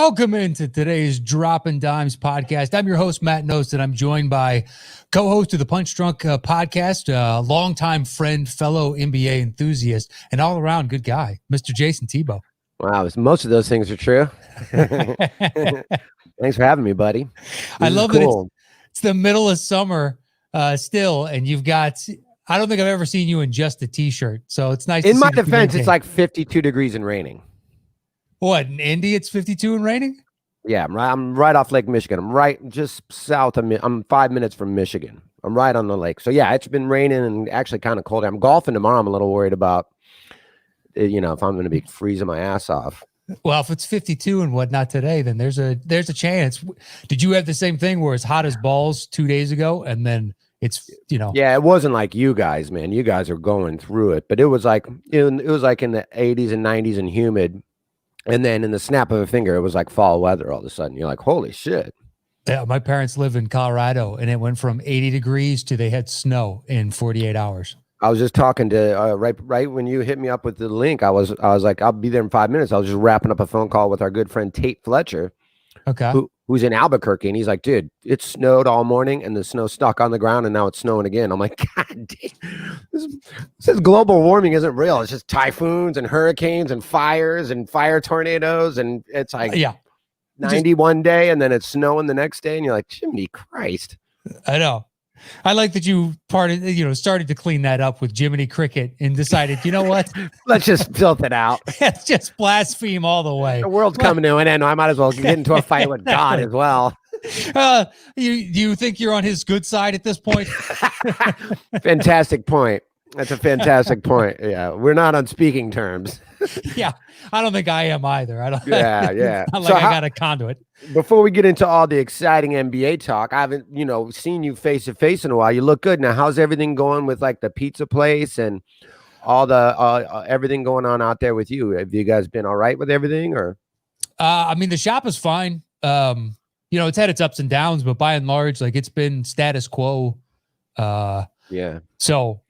Welcome into today's Dropping Dimes podcast. I'm your host, Matt Nost, and I'm joined by co-host of the Punch Drunk podcast, longtime friend, fellow NBA enthusiast, and all-around good guy, Mr. Jayson Thibault. Wow, most of those things are true. Thanks for having me, buddy. I love that it's the middle of summer still, and you've got, I don't think I've ever seen you in just a t-shirt, so it's nice. In my defense, it's like 52 degrees and raining. What, in Indy, it's 52 and raining? Yeah, I'm right off Lake Michigan. I'm right just south of I'm 5 minutes from Michigan. I'm right on the lake. So, yeah, it's been raining and actually kind of cold. I'm golfing tomorrow. I'm a little worried about, if I'm going to be freezing my ass off. Well, if it's 52 and whatnot today, then there's a chance. Did you have the same thing where it's hot as balls 2 days ago and then it's, Yeah, it wasn't like you guys, man. You guys are going through it. But it was like in the 80s and 90s and humid. And then in the snap of a finger, it was like fall weather all of a sudden. You're like, holy shit. Yeah, my parents live in Colorado, and it went from 80 degrees to they had snow in 48 hours. I was just talking to right when you hit me up with the link. I was like, I'll be there in 5 minutes. I was just wrapping up a phone call with our good friend Tate Fletcher, okay, who's in Albuquerque, and he's like, dude, it snowed all morning, and the snow stuck on the ground, and now it's snowing again. I'm like, God damn, this global warming isn't real. It's just typhoons and hurricanes and fires and fire tornadoes, and it's like 91 day, and then it's snowing the next day, and you're like, Jiminy Christ. I know. I like that you started to clean that up with Jiminy Cricket and decided, you know what? Let's just filth it out. Let's just blaspheme all the way. The world's coming to an end. I might as well get into a fight with God as well. You think you're on his good side at this point? Fantastic point. That's a fantastic point. Yeah, we're not on speaking terms. Yeah, I don't think I am either. I don't. Yeah. Not like I got a conduit. Before we get into all the exciting NBA talk, I haven't, seen you face to face in a while. You look good now. How's everything going with like the pizza place and all the everything going on out there with you? Have you guys been all right with everything, or? I mean, the shop is fine. It's had its ups and downs, but by and large, like it's been status quo. Yeah. So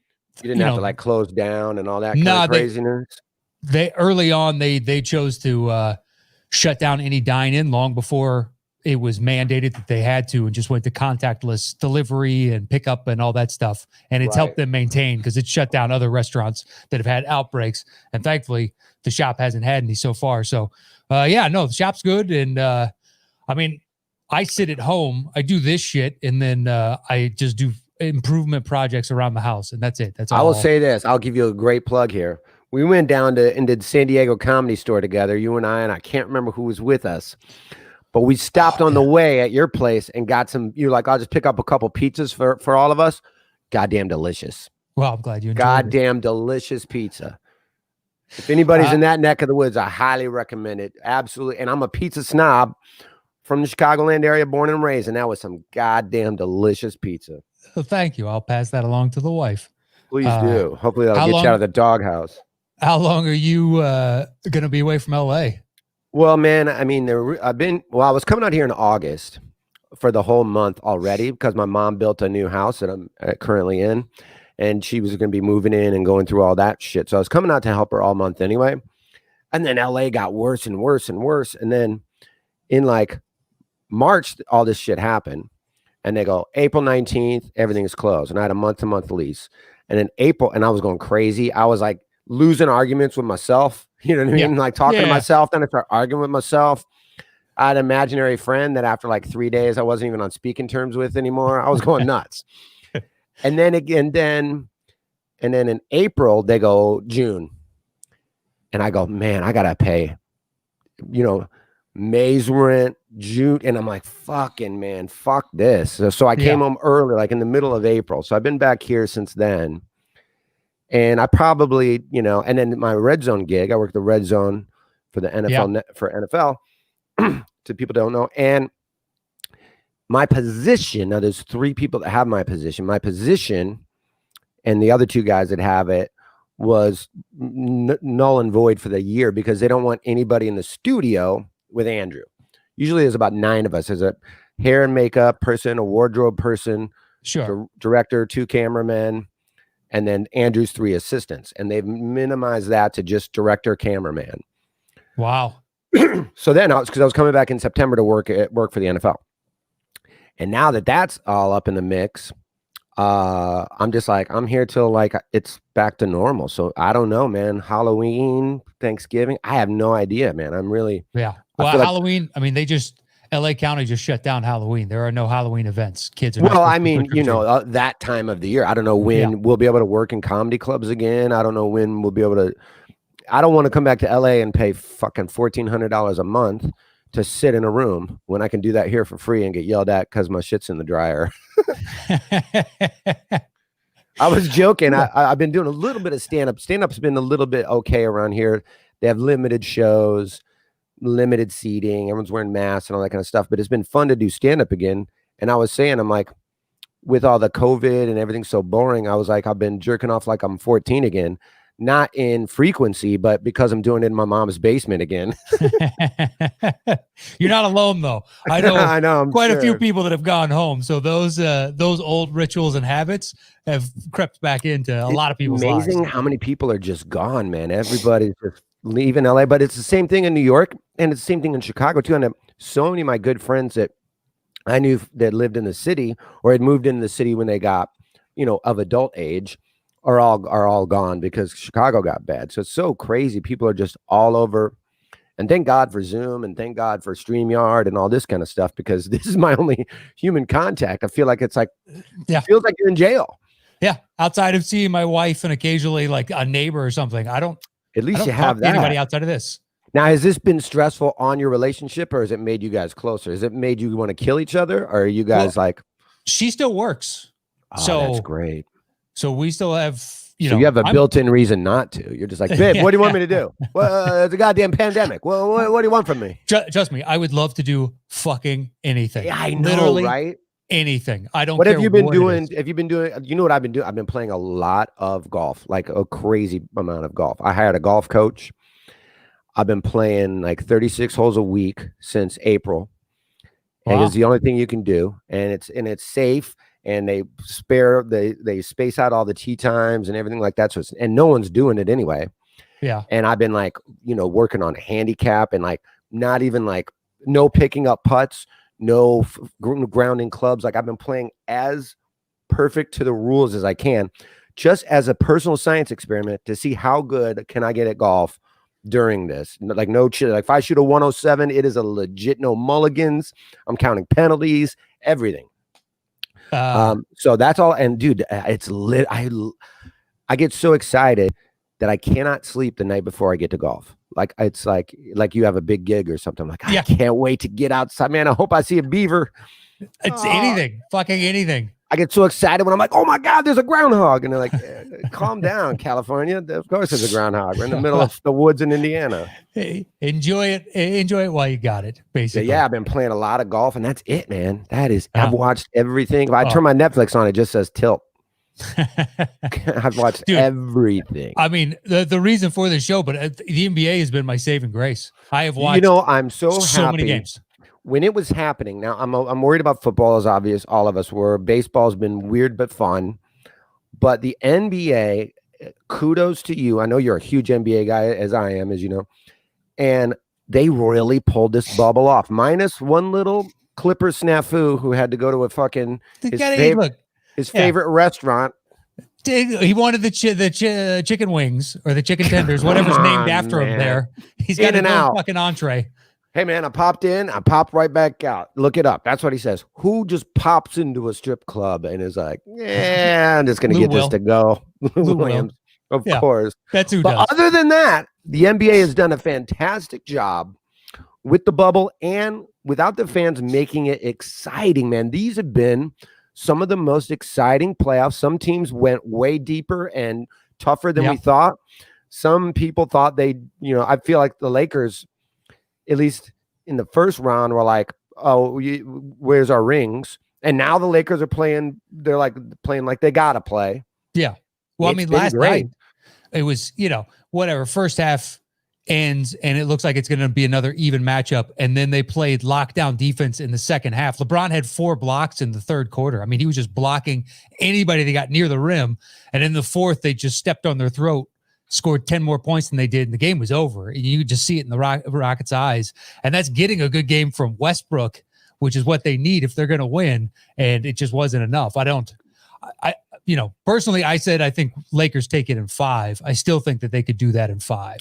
you didn't have to like close down and all that kind of craziness. They early on they chose to shut down any dine-in long before it was mandated that they had to, and just went to contactless delivery and pickup and all that stuff. And it's helped them maintain, because it's shut down other restaurants that have had outbreaks. And thankfully, the shop hasn't had any so far. So, the shop's good. And I mean, I sit at home, I do this shit, and then I just do improvement projects around the house, and that's it. That's all. I will say this. I'll give you a great plug here. We went down and did San Diego Comedy Store together, you and I can't remember who was with us, but we stopped on the way at your place and got some. You're like, I'll just pick up a couple pizzas for all of us. Goddamn delicious. Well, I'm glad you enjoyed Goddamn delicious pizza. If anybody's in that neck of the woods, I highly recommend it. Absolutely. And I'm a pizza snob from the Chicagoland area, born and raised, and that was some goddamn delicious pizza. Well, thank you. I'll pass that along to the wife. Please do. Hopefully that'll get you out of the doghouse. How long are you going to be away from LA? Well, man, I mean, I was coming out here in August for the whole month already, because my mom built a new house that I'm currently in, and she was going to be moving in and going through all that shit. So I was coming out to help her all month anyway. And then LA got worse and worse and worse. And then in like March, all this shit happened. And they go, April 19th, everything is closed. And I had a month-to-month lease. And in April, and I was going crazy. I was like losing arguments with myself. You know what I mean? Like talking to myself. Then I start arguing with myself. I had an imaginary friend that after like 3 days, I wasn't even on speaking terms with anymore. I was going nuts. And then in April, they go June. And I go, man, I got to pay, May's rent, June, and I'm like, fucking man, fuck this. So I came home early, like in the middle of April. So I've been back here since then. And I probably, and then my Red Zone gig, I work the Red Zone for the NFL, for NFL, to people don't know. And my position, now there's 3 people that have my position. My position and the other 2 guys that have it was null and void for the year, because they don't want anybody in the studio with Andrew. Usually there's about 9 of us. There's a hair and makeup person, a wardrobe person, director, 2 cameramen, and then Andrew's 3 assistants. And they've minimized that to just director, cameraman. Wow. So then because I was coming back in September to work for the NFL. And now that that's all up in the mix, I'm just like, I'm here till like it's back to normal. So I don't know, man. Halloween, Thanksgiving, I have no idea, man. I'm really Yeah. Well, Halloween, I mean, LA County just shut down Halloween. There are no Halloween events. Kids are not well, I supposed to mean, trick or treat. that time of the year. I don't know when we'll be able to work in comedy clubs again. I don't know when we'll be able to. I don't want to come back to LA and pay fucking $1,400 a month to sit in a room when I can do that here for free and get yelled at because my shit's in the dryer. I was joking. I've been doing a little bit of stand-up. Stand-up's been a little bit okay around here. They have limited shows, limited seating. Everyone's wearing masks and all that kind of stuff. But it's been fun to do stand-up again. And I was saying, I'm like, with all the COVID and everything so boring, I was like, I've been jerking off like I'm 14 again. Not in frequency, but because I'm doing it in my mom's basement again. You're not alone, though. I know, I'm quite a few people that have gone home. So those old rituals and habits have crept back into a lot of people's lives. Amazing how many people are just gone, man. Everybody's just leaving LA, but it's the same thing in New York, and it's the same thing in Chicago too. And so many of my good friends that I knew that lived in the city or had moved into the city when they got, of adult age, are all gone because Chicago got bad. So it's so crazy. People are just all over. And thank God for Zoom and thank God for StreamYard and all this kind of stuff, because this is my only human contact. I feel like it feels like you're in jail. Yeah. Outside of seeing my wife and occasionally like a neighbor or something, I don't have that. Anybody outside of this. Now, has this been stressful on your relationship, or has it made you guys closer? Has it made you want to kill each other, or are you guys she still works. So that's great. So we still have, so you have a built-in reason not to. You're just like, babe, what do you want me to do? Well, it's a goddamn pandemic. Well, what do you want from me? Trust me, I would love to do fucking anything. Yeah, I know, literally, right? Anything. I don't. What care have you been what doing? Have you been doing? You know what I've been doing? I've been playing a lot of golf, like a crazy amount of golf. I hired a golf coach. I've been playing like 36 holes a week since April. Wow. And it's the only thing you can do, and it's safe. And they space out all the tee times and everything like that. So and no one's doing it anyway. Yeah. And I've been like, working on a handicap and like not even like no picking up putts, no grounding clubs. Like I've been playing as perfect to the rules as I can, just as a personal science experiment to see how good can I get at golf during this. Like no shit. Like if I shoot a 107, it is a legit no mulligans. I'm counting penalties, everything. So that's all. And dude, it's lit. I get so excited that I cannot sleep the night before I get to golf. Like it's like you have a big gig or something. I'm like, I can't wait to get outside, man. I hope I see a beaver. It's anything, fucking anything. I get so excited when I'm like, oh my God, there's a groundhog. And they're like, calm down, California. Of course there's a groundhog. We're in the middle of the woods in Indiana. Hey, enjoy it. Enjoy it while you got it, basically. Yeah, I've been playing a lot of golf, and that's it, man. I've watched everything. If I turn my Netflix on, it just says tilt. I've watched everything. I mean, the reason for the show, but the NBA has been my saving grace. I have watched I'm so many games. When it was happening, now I'm worried about football, as obvious. All of us were. Baseball's been weird but fun. But the NBA, kudos to you. I know you're a huge NBA guy, as I am, as you know. And they really pulled this bubble off. Minus one little Clipper snafu who had to go to a fucking his favorite restaurant. He wanted the chicken wings or the chicken tenders, whatever's named after him there. He's got a fucking entree. Hey, man, I popped in. I popped right back out. Look it up. That's what he says. Who just pops into a strip club and is like, yeah, I'm just going to get this to go. Lou Williams, of course. That's who does. Other than that, the NBA has done a fantastic job with the bubble and without the fans making it exciting, man. These have been some of the most exciting playoffs. Some teams went way deeper and tougher than we thought. Some people thought I feel like the Lakers, at least in the first round, were like, oh, where's our rings? And now the Lakers are playing. They're like playing like they got to play. Yeah. Well, last night it was, whatever. First half ends and it looks like it's going to be another even matchup. And then they played lockdown defense in the second half. LeBron had 4 blocks in the third quarter. I mean, he was just blocking anybody that got near the rim. And in the fourth, they just stepped on their throat scored 10 more points than they did, and the game was over. And you could just see it in the Rockets' eyes. And that's getting a good game from Westbrook, which is what they need if they're going to win. And it just wasn't enough. Personally, I said I think Lakers take it in 5. I still think that they could do that in 5.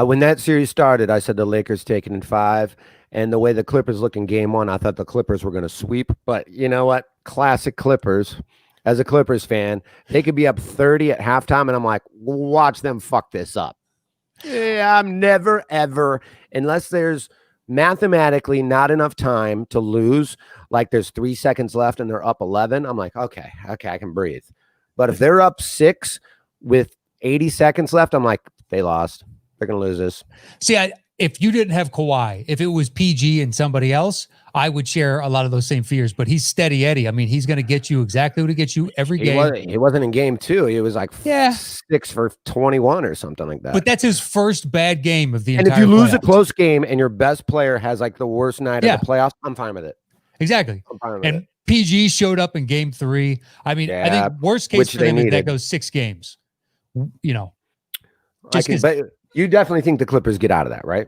When that series started, I said the Lakers take it in 5. And the way the Clippers look in game 1, I thought the Clippers were going to sweep. But you know what? Classic Clippers. As a Clippers fan, they could be up 30 at halftime, and I'm like, watch them fuck this up. Yeah, I'm never, ever, unless there's mathematically not enough time to lose, like there's 3 seconds left and they're up 11, I'm like, okay, I can breathe. But if they're up 6 with 80 seconds left, I'm like, they lost. They're going to lose this. See, if you didn't have Kawhi, if it was PG and somebody else, I would share a lot of those same fears. But he's steady Eddie. I mean, he's going to get you exactly what he gets you every game. He wasn't in game 2. He was like 6 for 21 or something like that. But that's his first bad game of the entire. And if you lose playoffs. a close game and your best player has like the worst night of the playoffs, I'm fine with it. Exactly. I'm fine with and it. PG showed up in game 3. I mean, I think worst case for them is that goes 6 games. But you definitely think the Clippers get out of that, right?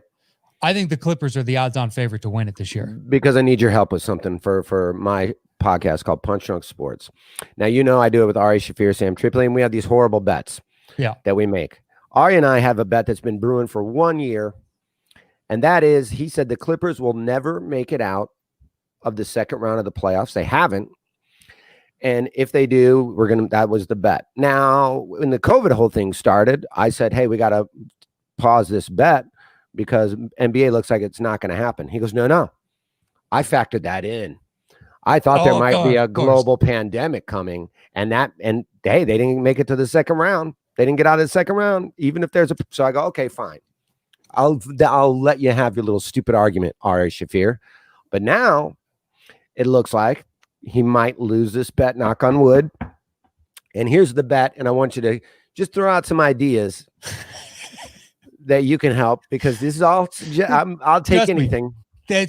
I think the Clippers are the odds-on favorite to win it this year. Because I need your help with something for my podcast called Punch Drunk Sports. Now, I do it with Ari Shafir, Sam Tripoli, and we have these horrible bets that we make. Ari and I have a bet that's been brewing for 1 year, and that is, he said the Clippers will never make it out of the second round of the playoffs. They haven't. And if they do, that was the bet. Now, when the COVID whole thing started, I said, hey, we got to pause this bet because NBA looks like it's not going to happen. He goes, no. I factored that in. I thought there might be a global pandemic coming, and hey, they didn't make it to the second round. They didn't get out of the second round, even if there's so I go, okay, fine. I'll let you have your little stupid argument, Ari Shafir. But now it looks like he might lose this bet, knock on wood. And here's the bet, and I want you to just throw out some ideas that you can help, because this is all, I'll take Trust anything. Do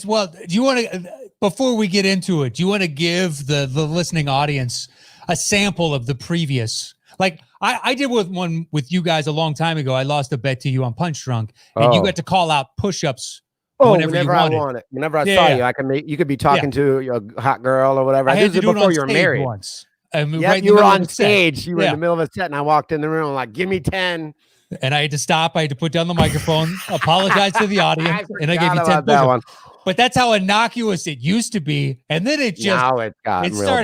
you want to, before we get into it, do you want to give the listening audience a sample of the previous? Like I did one with you guys a long time ago. I lost a bet to you on Punch Drunk, and you got to call out push-ups whenever I want it. Whenever I saw you, you could be talking to a hot girl or whatever. I had to do before it you were married once. You were on stage. You were in the middle of a set, and I walked in the room like, give me 10. And I had to stop. I had to put down the microphone, apologize to the audience, and I gave you 10 that one. But that's how innocuous it used to be. And then it started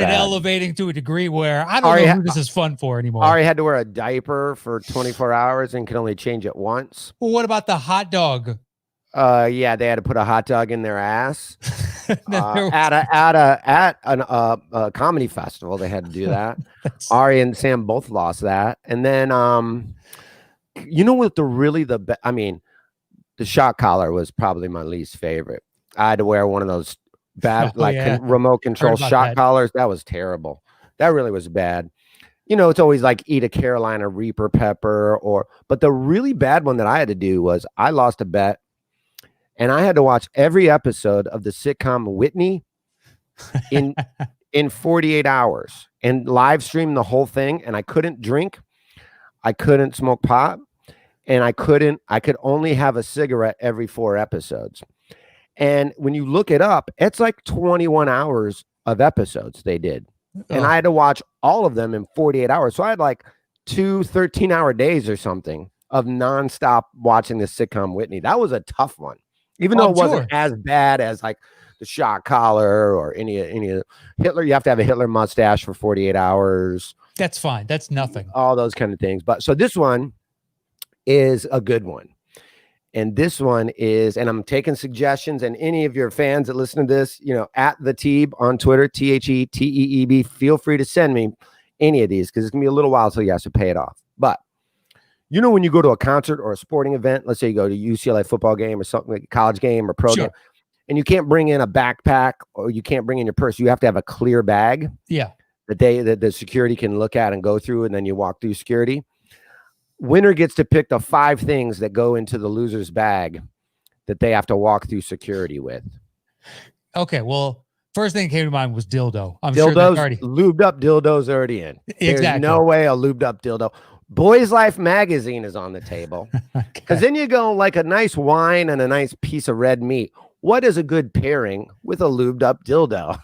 elevating to a degree where I don't know who this is fun for anymore. Ari had to wear a diaper for 24 hours and could only change it once. Well, what about the hot dog? They had to put a hot dog in their ass. At a comedy festival, they had to do that. Ari and Sam both lost that. And then what the shot collar was probably my least favorite. I had to wear one of those bad remote control shot collars. That was terrible. That really was bad. It's always like eat a Carolina Reaper pepper but the really bad one that I had to do was I lost a bet, and I had to watch every episode of the sitcom Whitney in 48 hours and live stream the whole thing. And I couldn't drink. I couldn't smoke pot. And I could only have a cigarette every 4 episodes. And when you look it up, it's like 21 hours of episodes they did. And I had to watch all of them in 48 hours. So I had like 2 13-hour days or something of nonstop watching the sitcom Whitney. That was a tough one. Even though it wasn't as bad as like the shot collar or any Hitler. You have to have a Hitler mustache for 48 hours. That's fine. That's nothing. All those kind of things. But so this one is a good one. And this one is, and I'm taking suggestions, and any of your fans that listen to this, at the Teeb on Twitter, TheTeeb, feel free to send me any of these, because it's going to be a little while till you have to pay it off. But when you go to a concert or a sporting event, let's say you go to UCLA football game or something like a college game or pro game, and you can't bring in a backpack or you can't bring in your purse, you have to have a clear bag. Yeah. That the security can look at and go through, and then you walk through security. Winner gets to pick the 5 things that go into the loser's bag that they have to walk through security with. Okay, well, first thing that came to mind was dildo. I'm dildos, sure lubed up dildos already in. There's no way a lubed up dildo. Boys Life magazine is on the table. Because then you go like a nice wine and a nice piece of red meat. What is a good pairing with a lubed up dildo?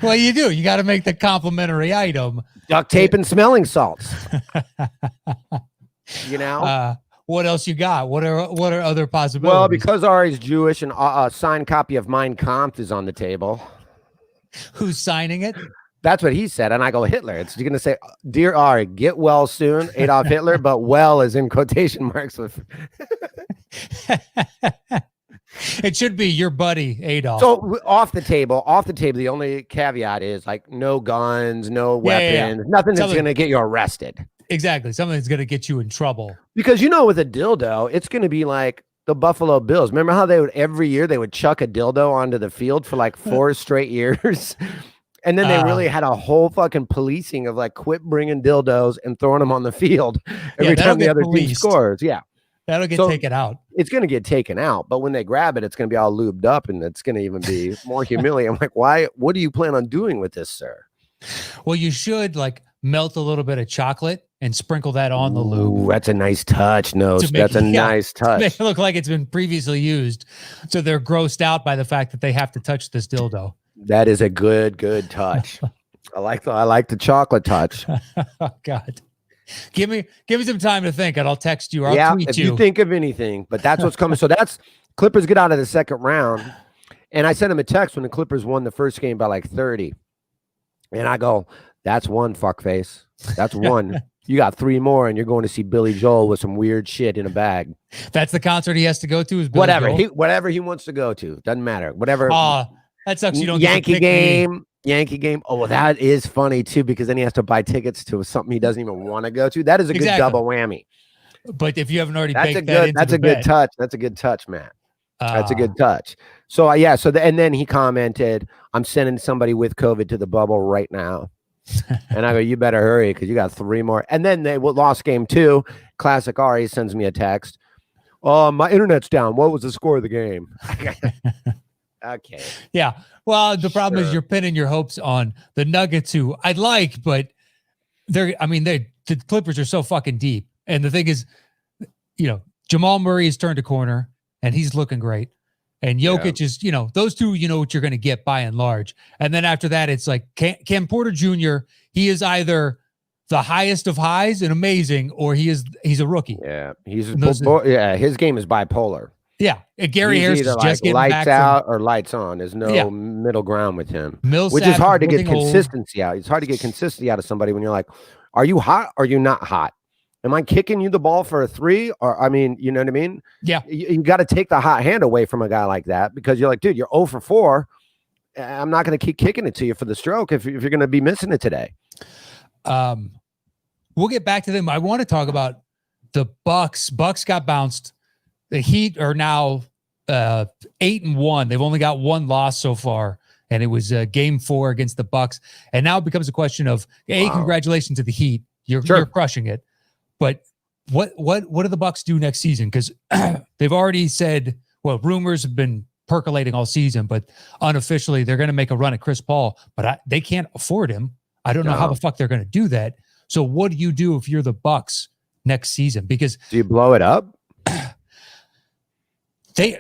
Well, you do. You got to make the complimentary item. Duct tape and smelling salts. You know? What else you got? What are other possibilities? Well, because Ari's Jewish and a signed copy of Mein Kampf is on the table. Who's signing it? That's what he said. And I go, Hitler. It's going to say, dear Ari, get well soon, Adolf Hitler, but well is in quotation marks with. It should be your buddy, Adolf. So off the table, the only caveat is like no guns, no weapons, nothing that's going to get you arrested. Exactly. Something that's going to get you in trouble. Because, with a dildo, it's going to be like the Buffalo Bills. Remember how every year they would chuck a dildo onto the field for like 4 straight years? And then they really had a whole fucking policing of like, quit bringing dildos and throwing them on the field every time the other team scores. Yeah. That'll get taken out. It's going to get taken out. But when they grab it, it's going to be all lubed up and it's going to even be more humiliating. I'm like, why? What do you plan on doing with this, sir? Well, you should like melt a little bit of chocolate and sprinkle that on the lube. That's a nice touch. That's a nice touch. To make it look like it's been previously used. So they're grossed out by the fact that they have to touch this dildo. That is a good touch. I like the chocolate touch. Oh God. Give me some time to think and I'll text you or I'll tweet you. If you think of anything, but that's what's coming. So that's Clippers get out of the second round. And I sent him a text when the Clippers won the first game by like 30. And I go, that's one fuckface. That's one. You got 3 more and you're going to see Billy Joel with some weird shit in a bag. That's the concert he has to go to is Billy Joel? Whatever he wants to go to. Doesn't matter. Whatever. That sucks. You don't Yankee game. Oh, well, that is funny too, because then he has to buy tickets to something he doesn't even want to go to. That is a good double whammy. But if you haven't already that's a good touch. That's a good touch, Matt. That's a good touch. So and then he commented, I'm sending somebody with COVID to the bubble right now. And I go, you better hurry because you got 3 more. And then they lost game 2. Classic Ari sends me a text. Oh, my internet's down. What was the score of the game? Okay. Yeah. Well, the problem is you're pinning your hopes on the Nuggets, who I'd like, but the Clippers are so fucking deep. And the thing is, Jamal Murray has turned a corner and he's looking great. And Jokic is, those two, what you're going to get by and large. And then after that, it's like Cam Porter Jr., he is either the highest of highs and amazing, or he's a rookie. Yeah. His game is bipolar. Yeah, Gary Harris is just getting lights back out or lights on. There's no middle ground with him, which is Millsap hard to get looking consistency out. It's hard to get consistency out of somebody when you're like, are you hot or are you not hot? Am I kicking you the ball for a 3? Or, you know what I mean? Yeah. You got to take the hot hand away from a guy like that because you're like, dude, you're 0 for 4. I'm not going to keep kicking it to you for the stroke if you're going to be missing it today. We'll get back to them. I want to talk about the Bucks. Bucks got bounced. The Heat are now 8-1. They've only got 1 loss so far, and it was game 4 against the Bucks. And now it becomes a question of, congratulations to the Heat. You're crushing it. But what do the Bucks do next season? Because they've already said, rumors have been percolating all season, but unofficially they're going to make a run at Chris Paul. But they can't afford him. I don't know how the fuck they're going to do that. So what do you do if you're the Bucks next season? Because do you blow it up?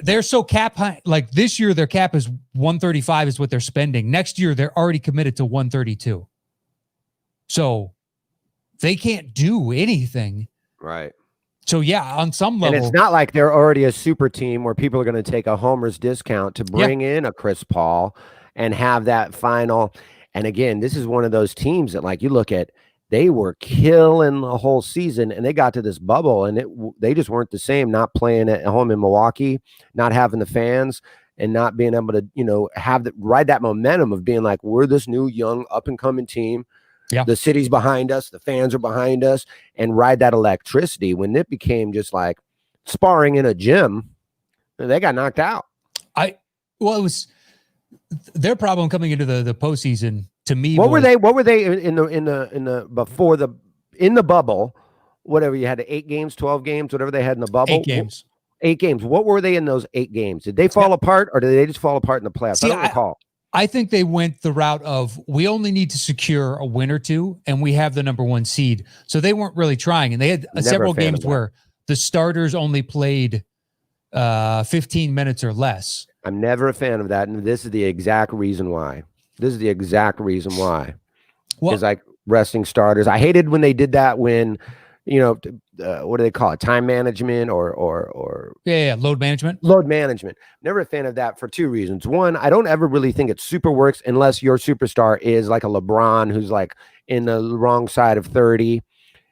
They're so cap high. Like this year, their cap is 135 is what they're spending. Next year, they're already committed to 132. So they can't do anything. Right. So on some level. And it's not like they're already a super team where people are going to take a homer's discount to bring in a Chris Paul and have that final. And again, this is one of those teams that like you look at, they were killing the whole season and they got to this bubble and they just weren't the same, not playing at home in Milwaukee, not having the fans and not being able to, ride that momentum of being like, we're this new young up and coming team. Yeah. The city's behind us. The fans are behind us and ride that electricity. When it became just like sparring in a gym, they got knocked out. It was their problem coming into the postseason. To me, what were they in the bubble? Whatever you had 8 games, 12 games, whatever they had in the bubble. 8 games. 8 games. What were they in those 8 games? Did they fall apart or did they just fall apart in the playoffs? I don't recall. I think they went the route of we only need to secure a win or two, and we have the number one seed. So they weren't really trying, and they had several games where the starters only played 15 minutes or less. I'm never a fan of that, and this is the exact reason why. Because like resting starters. I hated when they did that when, what do they call it? Time management or load management. Load management. Never a fan of that for two reasons. One, I don't ever really think it super works unless your superstar is like a LeBron who's like in the wrong side of 30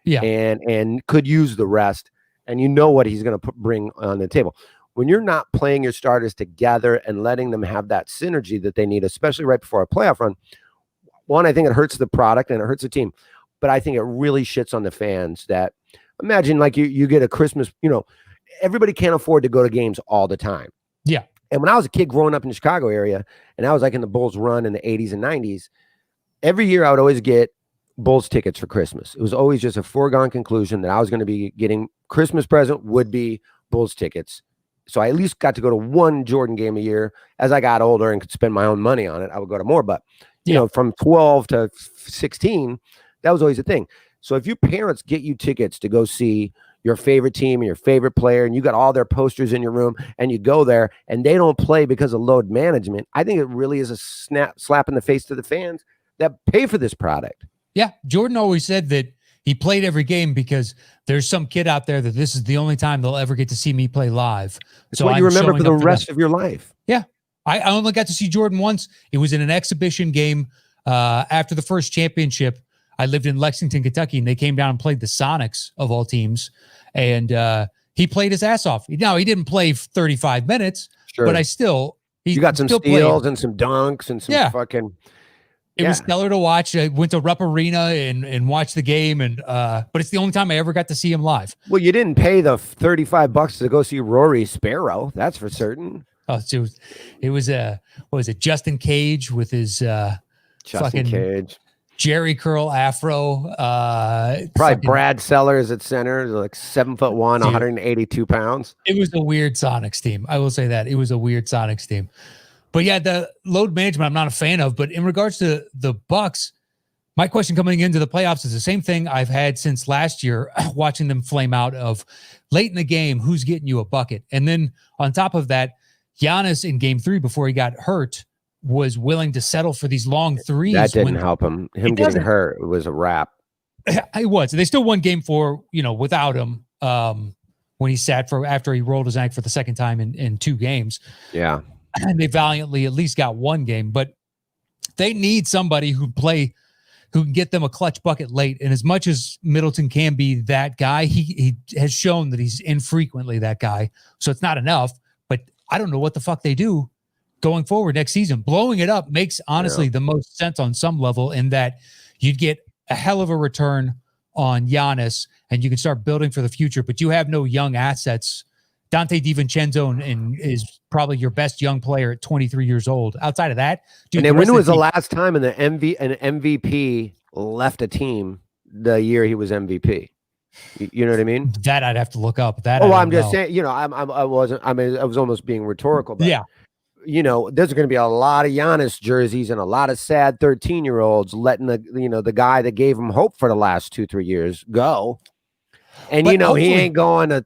and could use the rest, and you know what he's going to bring on the table. When you're not playing your starters together and letting them have that synergy that they need, especially right before a playoff run, one, I think it hurts the product and it hurts the team, but I think it really shits on the fans. That imagine like you get a Christmas, everybody can't afford to go to games all the time. Yeah. And when I was a kid growing up in the Chicago area, and I was like in the Bulls run in the 80s and 90s, every year I would always get Bulls tickets for Christmas. It was always just a foregone conclusion that I was going to be getting Christmas present would be Bulls tickets. So I at least got to go to one Jordan game a year. As I got older and could spend my own money on it, I would go to more. But, from 12 to 16, that was always a thing. So if your parents get you tickets to go see your favorite team and your favorite player, and you got all their posters in your room, and you go there and they don't play because of load management, I think it really is a slap in the face to the fans that pay for this product. Yeah. Jordan always said that he played every game because there's some kid out there that this is the only time they'll ever get to see me play live. It's what you remember for the rest of your life. Yeah. I only got to see Jordan once. It was in an exhibition game after the first championship. I lived in Lexington, Kentucky, and they came down and played the Sonics of all teams. And he played his ass off. Now, he didn't play 35 minutes, but you got some steals and some dunks and some fucking... It was stellar to watch. I went to Rupp Arena and watched the game, but it's the only time I ever got to see him live. Well, you didn't pay the $35 to go see Rory Sparrow. That's for certain. Oh, so it was what was it? Justin Cage with his fucking Cage, Jerry curl afro. Probably Brad Sellers at center, like 7'1", 182 pounds. It was a weird Sonics team. I will say that it was a weird Sonics team. But yeah, the load management I'm not a fan of. But in regards to the Bucks, my question coming into the playoffs is the same thing I've had since last year, watching them flame out of late in the game, who's getting you a bucket? And then on top of that, Giannis in game 3 before he got hurt was willing to settle for these long threes. That didn't help him. Him getting hurt, it was a wrap. It was. They still won game 4, without him when he sat after he rolled his ankle for the second time in 2 games. Yeah. And they valiantly at least got one game, but they need somebody who can get them a clutch bucket late. And as much as Middleton can be that guy, he has shown that he's infrequently that guy. So it's not enough, but I don't know what the fuck they do going forward next season. Blowing it up makes honestly the most sense on some level, in that you'd get a hell of a return on Giannis and you can start building for the future, but you have no young assets. Dante DiVincenzo is probably your best young player at 23 years old. Outside of that, dude, and when was the last time an MVP left a team the year he was MVP? You know what I mean? That I'd have to look up. I'm just saying. I was almost being rhetorical. But, there's going to be a lot of Giannis jerseys and a lot of sad 13-year-olds letting the guy that gave him hope for the last 2-3 years go, and he ain't going to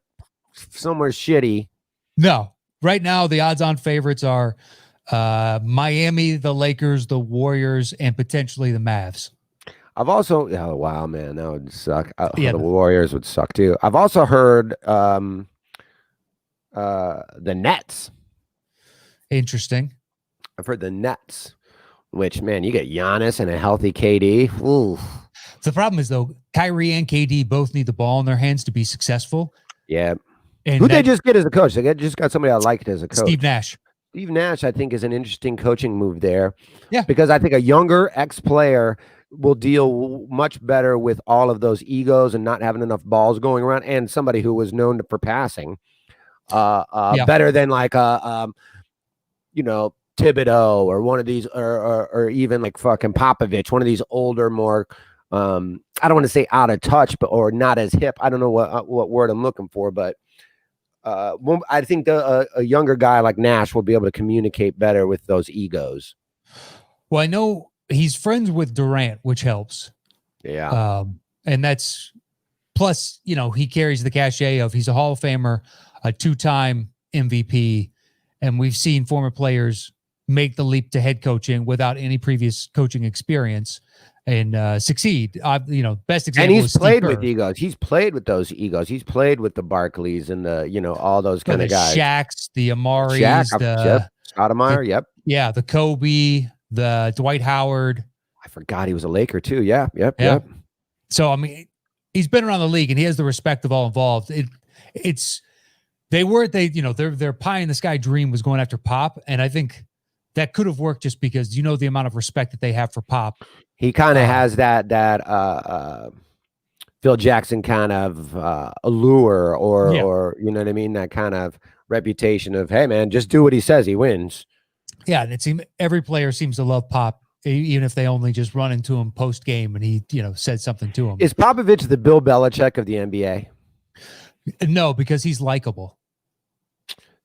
somewhere shitty. No, right now the odds-on favorites are Miami, the Lakers, the Warriors, and potentially the Mavs. I've also, wow, man, that would suck. The Warriors would suck too. I've also heard the Nets. Interesting. I've heard the Nets, which, man, you get Giannis and a healthy KD. Ooh. The problem is, though, Kyrie and KD both need the ball in their hands to be successful. Yeah. Who'd they just get as a coach? They just got somebody I liked as a coach. Steve Nash. Steve Nash, I think, is an interesting coaching move there. Yeah. Because I think a younger ex-player will deal much better with all of those egos and not having enough balls going around, and somebody who was known for passing better than like Thibault or one of these, or even like fucking Popovich, one of these older, more I don't want to say out of touch, or not as hip. I don't know what word I'm looking for, but I think a younger guy like Nash will be able to communicate better with those egos. Well, I know he's friends with Durant, which helps. Yeah. And that's plus, he carries the cachet of he's a Hall of Famer, a 2-time MVP, and we've seen former players make the leap to head coaching without any previous coaching experience and succeed. Best example. And he's is played Steve with Kerr. egos. He's played with those egos. He's played with the Barkleys and all those kind of guys. Shaqs, the Amaris, Shaq, Stoudemire, yep. Yeah, the Kobe, the Dwight Howard. I forgot he was a Laker too. Yeah, yep. So, I mean, he's been around the league and he has the respect of all involved. Their pie in the sky dream was going after Pop. And I think that could have worked just because, the amount of respect that they have for Pop. He kind of has that Phil Jackson kind of allure or, you know what I mean? That kind of reputation of, hey man, just do what he says. He wins. Yeah. And it seems every player seems to love Pop, even if they only just run into him post game and he, said something to him. Is Popovich the Bill Belichick of the NBA? No, because he's likable.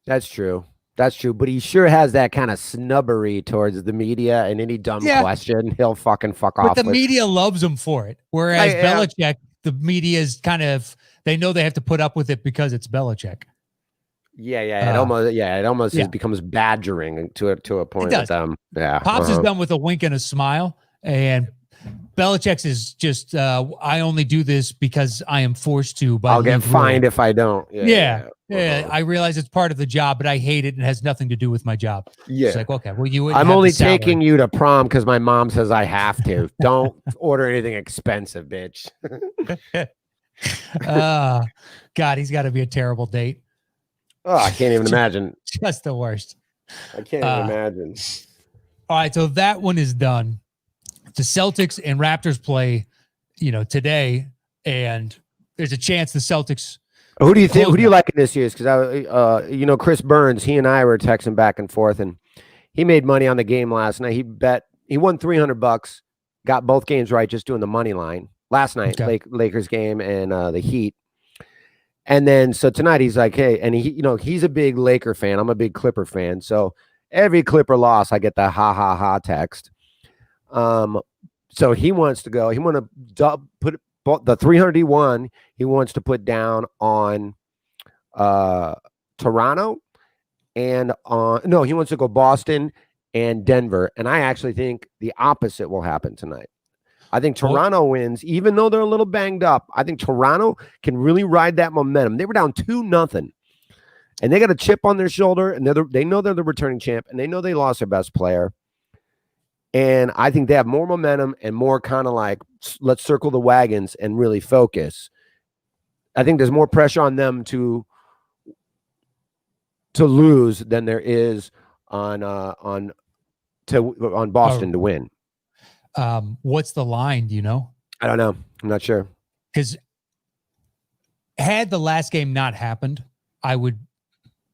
That's true. But he sure has that kind of snubbery towards the media, and any dumb question, he'll fuck off. But the media loves him for it. Whereas Belichick, the media is kind of, they know they have to put up with it because it's Belichick. Yeah. It almost becomes badgering to a point with them. Yeah. Pops is done with a wink and a smile, and Belichick's is just, I only do this because I am forced to. I'll get fined if I don't. Yeah. I realize it's part of the job, but I hate it and it has nothing to do with my job. Yeah. It's like, okay, well, I'm only taking you to prom because my mom says I have to. Don't order anything expensive, bitch. God, he's got to be a terrible date. Oh, I can't even imagine. Just the worst. I can't even imagine. All right, so that one is done. The Celtics and Raptors play, today, and there's a chance the Celtics. Who do you think? Who do you like in this year's? Because Chris Burns, he and I were texting back and forth, and he made money on the game last night. He won $300, got both games right, just doing the money line last night. Okay. Lakers game and the Heat. And then so tonight he's like, hey, and he's a big Laker fan. I'm a big Clipper fan. So every Clipper loss, I get the ha ha ha text. So he wants to go. He want to put the 300 he won. He wants to put down on Toronto and he wants to go Boston and Denver. And I actually think the opposite will happen tonight. I think Toronto wins, even though they're a little banged up. I think Toronto can really ride that momentum. They were down 2-0, and they got a chip on their shoulder, and they know they're the returning champ, and they know they lost their best player. And I think they have more momentum and more kind of like, let's circle the wagons and really focus. I think there's more pressure on them to lose than there is on Boston to win. What's the line? Do you know? I don't know. I'm not sure. Because had the last game not happened, I would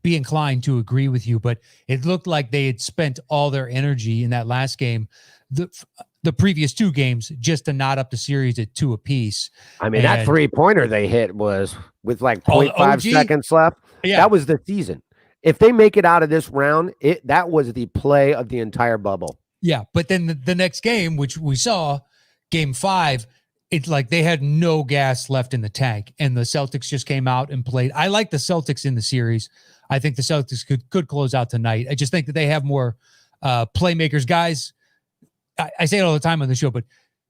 be inclined to agree with you, but it looked like they had spent all their energy in that last game, the previous two games, just to knot up the series at 2 apiece. I mean, that 3-pointer they hit was with like 0.5 seconds left. Yeah. That was the season. If they make it out of this round, that was the play of the entire bubble. Yeah, but then the next game, which we saw, game 5, it's like they had no gas left in the tank, and the Celtics just came out and played. I like the Celtics in the series. I think the Celtics could close out tonight. I just think that they have more playmakers. Guys, I say it all the time on the show, but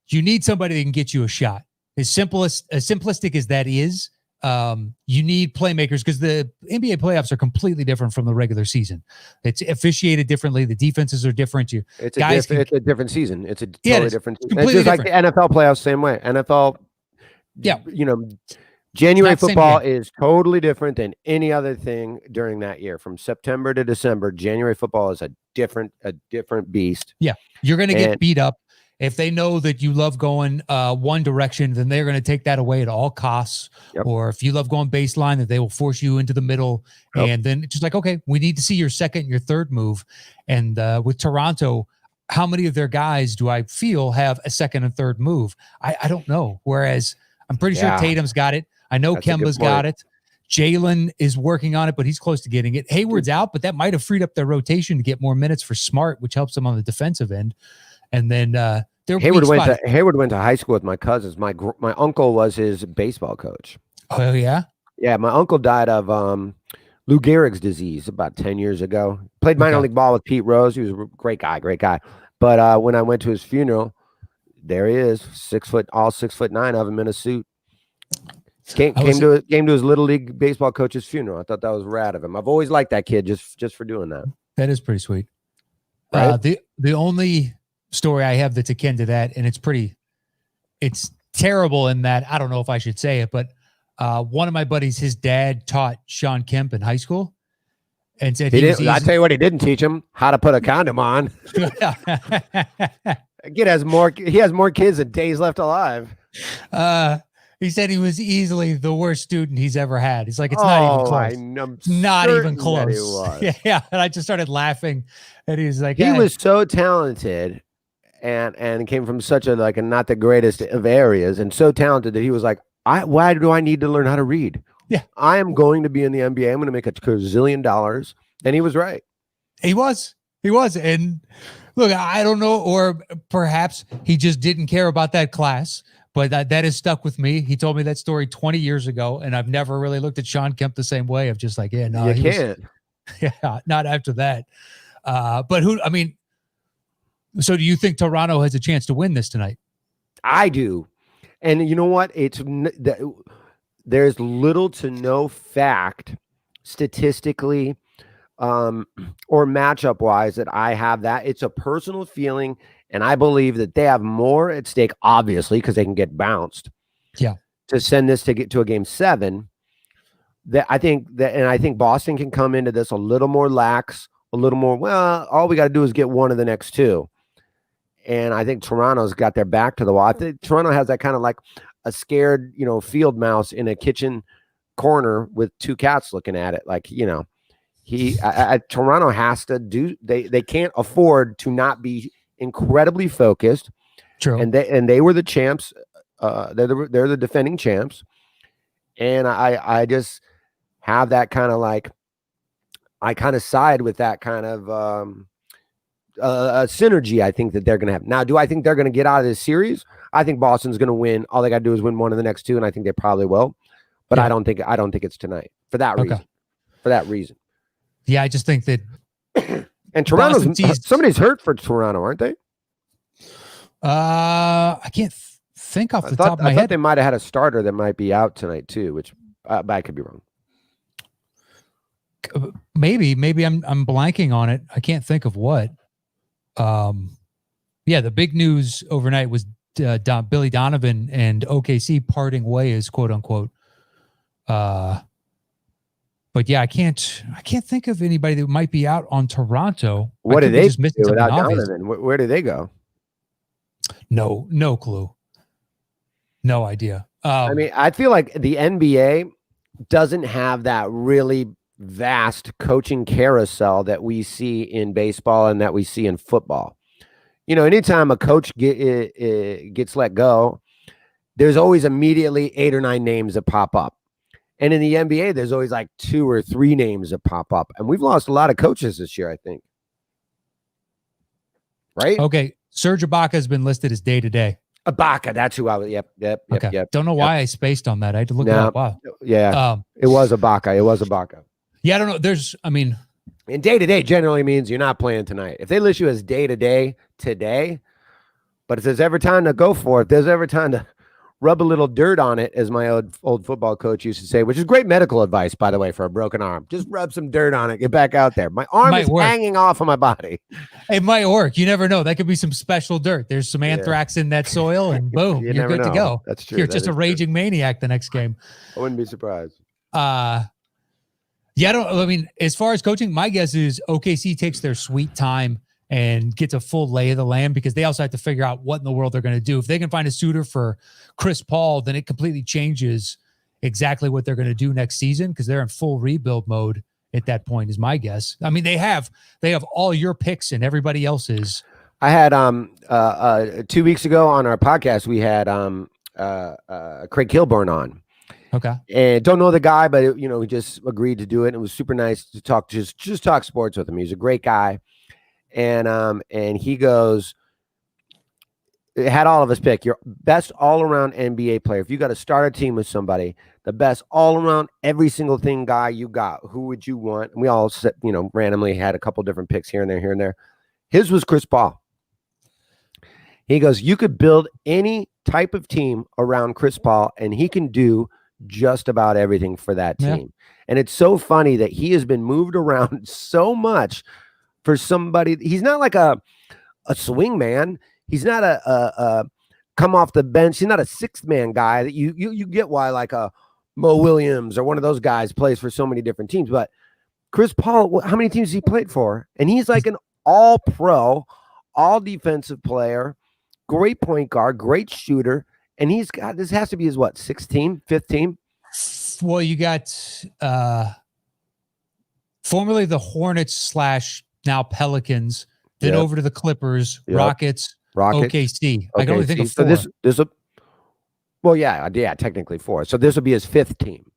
you need somebody that can get you a shot. As simplistic as that is, you need playmakers because the NBA playoffs are completely different from the regular season. It's officiated differently. The defenses are different. It's a different season. It's a totally different. It's just like the NFL playoffs, same way. NFL, January football is totally different than any other thing during that year. From September to December, January football is a different beast. Yeah, you're going to get beat up. If they know that you love going one direction, then they're going to take that away at all costs. Yep. Or if you love going baseline, that they will force you into the middle. Yep. And then it's just like, okay, we need to see your second and your third move. And with Toronto, how many of their guys do I feel have a second and third move? I don't know. Whereas I'm pretty sure Tatum's got it. I know Kemba's got it. Jalen is working on it, but he's close to getting it. Hayward's out, but that might have freed up their rotation to get more minutes for Smart, which helps them on the defensive end. And then Hayward went to high school with my cousins. My uncle was his baseball coach. Oh yeah, yeah. My uncle died of Lou Gehrig's disease about 10 years ago. Played minor league ball with Pete Rose. He was a great guy. But when I went to his funeral, there he is, 6 foot, all 6'9" of him in a suit. Came to his little league baseball coach's funeral. I thought that was rad of him. I've always liked that kid just for doing that. That is pretty sweet. Right? The only story I have that's akin to that, and it's terrible in that I don't know if I should say it, but one of my buddies, his dad taught Sean Kemp in high school, and said I tell you what, he didn't teach him how to put a condom on. Kid has more kids than days left alive. He said he was easily the worst student he's ever had. He's like, it's not even close. Not even close. Yeah. And I just started laughing. And he's like, he was so talented and came from such a not the greatest of areas, and so talented that he was like, why do I need to learn how to read? Yeah. I am going to be in the NBA. I'm going to make $1 gazillion. And he was right. He was. And look, I don't know, or perhaps he just didn't care about that class. But that has stuck with me. He told me that story 20 years ago, and I've never really looked at Sean Kemp the same way. Of just like, yeah, no, you can't. Not after that. But so do you think Toronto has a chance to win this tonight? I do. And you know what? There's little to no fact statistically or matchup wise that I have that. It's a personal feeling. And I believe that they have more at stake, obviously, because they can get bounced. Yeah. To send this to get to a game 7. I think Boston can come into this a little more lax, a little more. Well, all we got to do is get one of the next 2. And I think Toronto's got their back to the wall. I think Toronto has that kind of like a scared, field mouse in a kitchen corner with 2 cats looking at it. Like, Toronto has to do. They can't afford to not be incredibly focused. True. And they were the champs. They're the defending champs. And I just have that kind of I kind of side with that kind of synergy I think that they're going to have. Now, do I think they're going to get out of this series? I think Boston's going to win. All they got to do is win one of the next 2, and I think they probably will. But yeah. I don't think it's tonight for that reason. Okay. For that reason. Yeah, I just think that and somebody's hurt for Toronto, aren't they? I can't think off the top of my head. I thought they might have had a starter that might be out tonight too, which I could be wrong. Maybe I'm blanking on it. I can't think of what. Yeah, the big news overnight was Billy Donovan and OKC parting ways, quote unquote. But yeah, I can't think of anybody that might be out on Toronto. What do they do without Donovan? Where do they go? No clue. No idea. I mean, I feel like the NBA doesn't have that really vast coaching carousel that we see in baseball and that we see in football. Anytime a coach gets let go, there's always immediately 8 or 9 names that pop up. And in the NBA, there's always 2 or 3 names that pop up. And we've lost a lot of coaches this year, I think. Right? Okay. Serge Ibaka has been listed as day-to-day. Ibaka, that's who I was. Yep. Don't know why I spaced on that. I had to look it up. Wow. Yeah. It was Ibaka. Yeah, I don't know. And day-to-day generally means you're not playing tonight. If they list you as day-to-day today, but if there's ever time to go for it, there's ever time to rub a little dirt on it, as my old football coach used to say, which is great medical advice, by the way, for a broken arm. Just rub some dirt on it. Get back out there. My arm is hanging off of my body. It might work. You never know. That could be some special dirt. There's some anthrax in that soil, and boom, you're good to go. That's true. You're just a raging maniac the next game. I wouldn't be surprised. Yeah, as far as coaching, my guess is OKC takes their sweet time and gets a full lay of the land, because they also have to figure out what in the world they're going to do. If they can find a suitor for Chris Paul, then it completely changes exactly what they're going to do next season, because they're in full rebuild mode at that point, is my guess. I mean, they have all your picks and everybody else's. I had 2 weeks ago on our podcast, we had Craig Kilborn on. Okay. And don't know the guy, but he just agreed to do it. And it was super nice to talk, just talk sports with him. He's a great guy. And he goes, it had all of us pick your best all-around NBA player. If you got to start a team with somebody, the best all-around every single thing guy you got, who would you want? And we all set, randomly had a couple different picks here and there. His was Chris Paul. He goes, you could build any type of team around Chris Paul, and he can do just about everything for that team. Yeah. And it's so funny that he has been moved around so much for somebody. He's not like a swing man. He's not a come off the bench. He's not a sixth man guy that you get why like a Mo Williams or one of those guys plays for so many different teams. But Chris Paul, how many teams has he played for? And he's like an all pro, all defensive player, great point guard, great shooter. And he's got, this has to be his what, sixth team, fifth team? Well, you got formerly the Hornets / now Pelicans, then over to the Clippers, Rockets, OKC. I can only think of four. So yeah, technically four. So this would be his fifth team.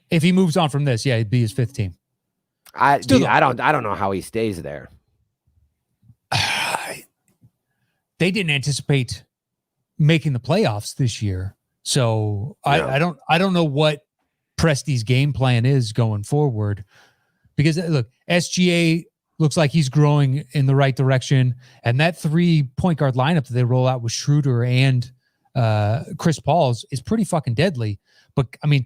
If he moves on from this, it'd be his fifth team. I don't know how he stays there. They didn't anticipate making the playoffs this year. So I don't know what Presti's game plan is going forward, because look, SGA looks like he's growing in the right direction. And that 3-point guard lineup that they roll out with Schroeder and Chris Paul's is pretty fucking deadly. But I mean,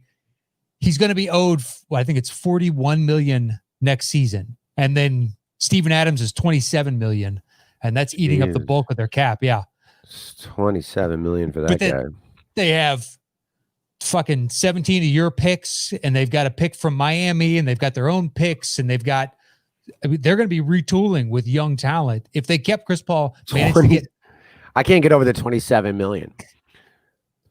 he's going to be owed, I think it's $41 million next season. And then Steven Adams is $27 million. And that's eating up the bulk of their cap. Yeah. $27 million for that guy. They have fucking 17 of your picks, and they've got a pick from Miami, and they've got their own picks, and they're going to be retooling with young talent. If they kept Chris Paul, I can't get over the $27 million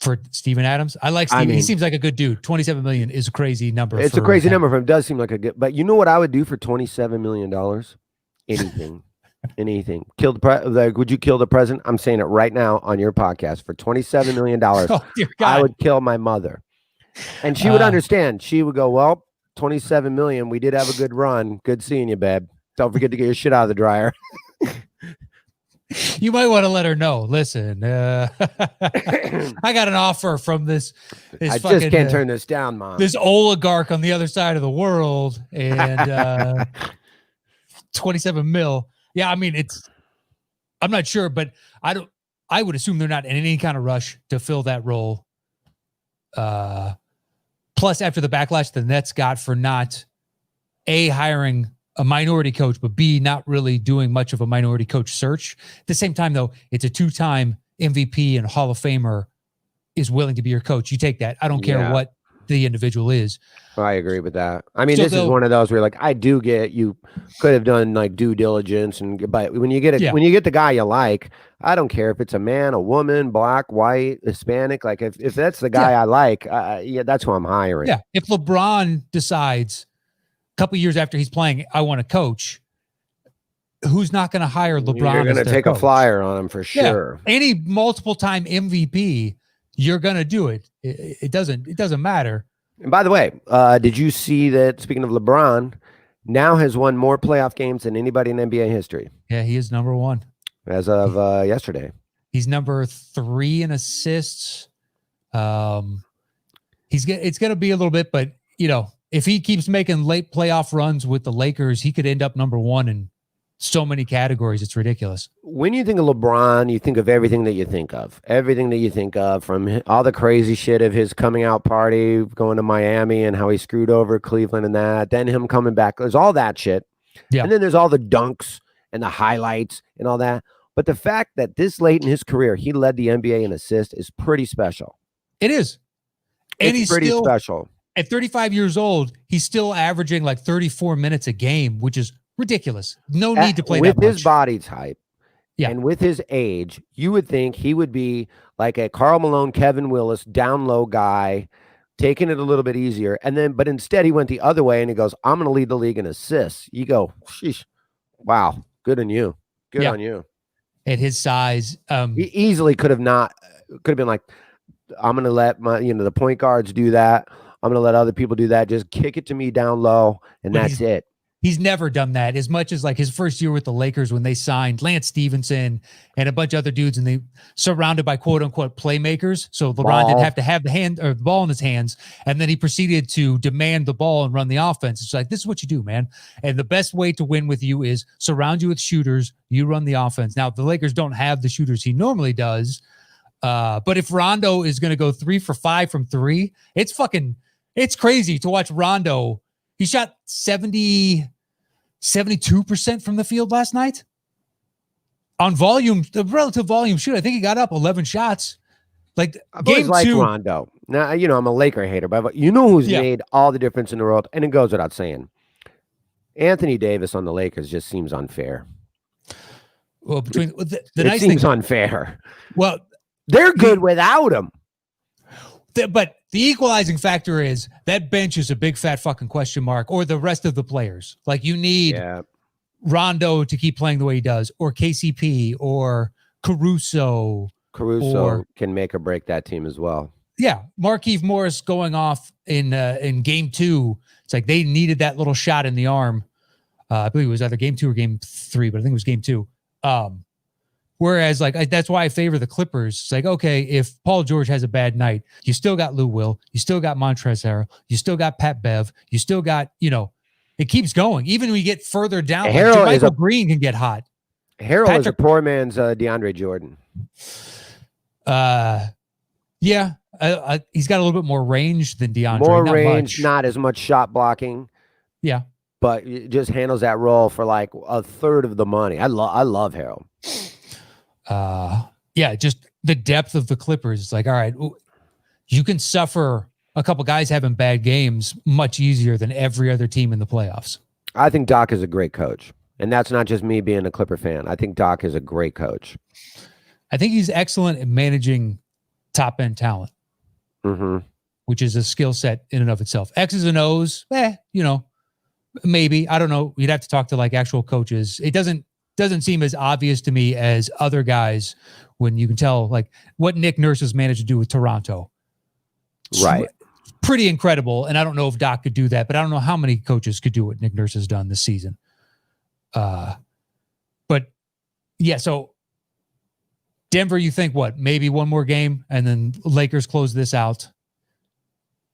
for Steven Adams. I like Steven. He seems like a good dude. $27 million is a crazy number. It's a crazy number for him. It does seem like a good, but you know what I would do for $27 million? Anything. Anything. Would you kill the president? I'm saying it right now on your podcast. For $27 million, I would kill my mother. And she would understand. She would go, well, $27 million. We did have a good run. Good seeing you, babe. Don't forget to get your shit out of the dryer. You might want to let her know. Listen, I got an offer from this I just can't turn this down, Mom. This oligarch on the other side of the world, and 27 mil. Yeah, I mean, I'm not sure, but I would assume they're not in any kind of rush to fill that role. Plus, after the backlash the Nets got for not A, hiring a minority coach, but B, not really doing much of a minority coach search. At the same time, though, it's a 2-time MVP and Hall of Famer is willing to be your coach. You take that. I don't care what the individual is. I agree with that. I mean, this is one of those where like, I do get you could have done like due diligence, but when you get when you get the guy you like, I don't care if it's a man, a woman, black, white, Hispanic. Like if that's the guy I like, that's who I'm hiring. Yeah. If LeBron decides a couple years after he's playing, I want to coach, who's not going to hire LeBron? You're going to take a flyer on him for sure. Yeah. Any multiple time MVP, you're going to do it. It doesn't matter. And by the way, did you see that, speaking of LeBron, now has won more playoff games than anybody in NBA history? Yeah, he is number one. As of yesterday. He's number 3 in assists. It's going to be a little bit, but, if he keeps making late playoff runs with the Lakers, he could end up number 1 in so many categories. It's ridiculous. When you think of LeBron, you think of everything that you think of. Everything that you think of, from all the crazy shit of his coming out party, going to Miami and how he screwed over Cleveland and that, then him coming back. There's all that shit. Yeah. And then there's all the dunks and the highlights and all that. But the fact that this late in his career, he led the NBA in assists is pretty special. It is. And it's pretty special. At 35 years old, he's still averaging like 34 minutes a game, which is ridiculous. No need to play that much. With his body type and with his age, you would think he would be like a Karl Malone, Kevin Willis, down low guy, taking it a little bit easier. But instead he went the other way and he goes, I'm going to lead the league in assists. You go, sheesh, wow, good on you. Good on you. At his size. He easily could have been like I'm going to let the point guards do that. I'm going to let other people do that. Just kick it to me down low, and But that's it. He's never done that as much as like his first year with the Lakers when they signed Lance Stevenson and a bunch of other dudes and they surrounded by quote unquote playmakers. So LeBron didn't have to have the ball in his hands. And then he proceeded to demand the ball and run the offense. It's like, this is what you do, man. And the best way to win with you is surround you with shooters. You run the offense. Now the Lakers don't have the shooters he normally does. But if Rondo is going to go 3 for 5 from 3, it's crazy to watch Rondo. He shot 72% from the field last night on volume, the relative volume shoot. I think he got up 11 shots. Like I've game always 2. liked Rondo. Now, I'm a Laker hater, but you know who's made all the difference in the world, and it goes without saying. Anthony Davis on the Lakers just seems unfair. Well, between the it nice seems thing, unfair. well, they're good without him. But the equalizing factor is that bench is a big fat fucking question mark, or the rest of the players. Like you need Rondo to keep playing the way he does, or KCP, or Caruso. Caruso can make or break that team as well. Yeah, Markieff Morris going off in game 2. It's like they needed that little shot in the arm. I believe it was either game 2 or game 3, but I think it was game 2. Whereas, like, that's why I favor the Clippers. It's like, okay, if Paul George has a bad night, you still got Lou Will, you still got Montrezl Harrell, you still got Pat Bev, you still got, it keeps going. Even when you get further down, like Michael Green can get hot. Harrell is a poor man's DeAndre Jordan. Yeah, he's got a little bit more range than DeAndre. More range, not as much shot blocking. Yeah, but it just handles that role for like a third of the money. I love Harrell. Just the depth of the Clippers. It's like, all right, you can suffer a couple guys having bad games much easier than every other team in the playoffs. I think Doc is a great coach. And that's not just me being a Clipper fan. I think Doc is a great coach. I think he's excellent at managing top-end talent, which is a skill set in and of itself. X's and O's, maybe. I don't know. You'd have to talk to like actual coaches. It doesn't seem as obvious to me as other guys when you can tell like what Nick Nurse has managed to do with Toronto. Right. Pretty incredible. And I don't know if Doc could do that, but I don't know how many coaches could do what Nick Nurse has done this season. But yeah, so Denver, you think what? Maybe one more game and then Lakers close this out.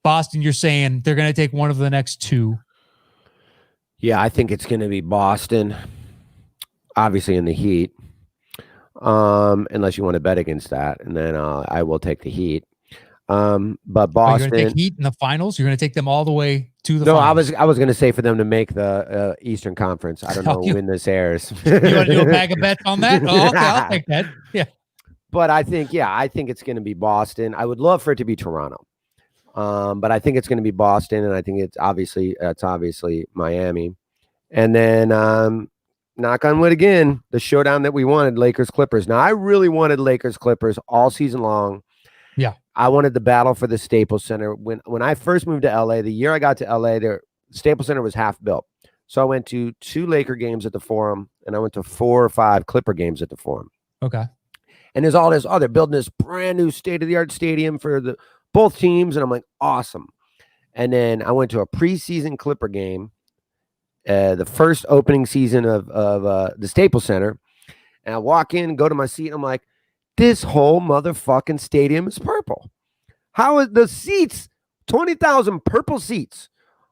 Boston, you're saying they're going to take one of the next 2. Yeah, I think it's going to be Boston. Obviously in the Heat, unless you want to bet against that, and then I will take the Heat. But Boston, you're going to take Heat in the finals. You're going to take them all the way to the finals. I was going to say for them to make the Eastern Conference. I don't know when this airs. You want to do a bag of bets on that? Oh, okay, I'll take that. Yeah, but I think it's going to be Boston. I would love for it to be Toronto, but I think it's going to be Boston, and I think it's obviously Miami, and then. Knock on wood again, the showdown that we wanted, Lakers-Clippers. Now, I really wanted Lakers-Clippers all season long. Yeah. I wanted the battle for the Staples Center. When I first moved to LA, the year I got to LA, the Staples Center was half built. So I went to 2 Laker games at the Forum, and I went to 4 or 5 Clipper games at the Forum. Okay. And there's all this, they're building this brand new state-of-the-art stadium for both teams, and I'm like, awesome. And then I went to a preseason Clipper game, the first opening season of the Staples Center, and I walk in, go to my seat, and I'm like, this whole motherfucking stadium is purple. How is the seats, 20,000 purple seats,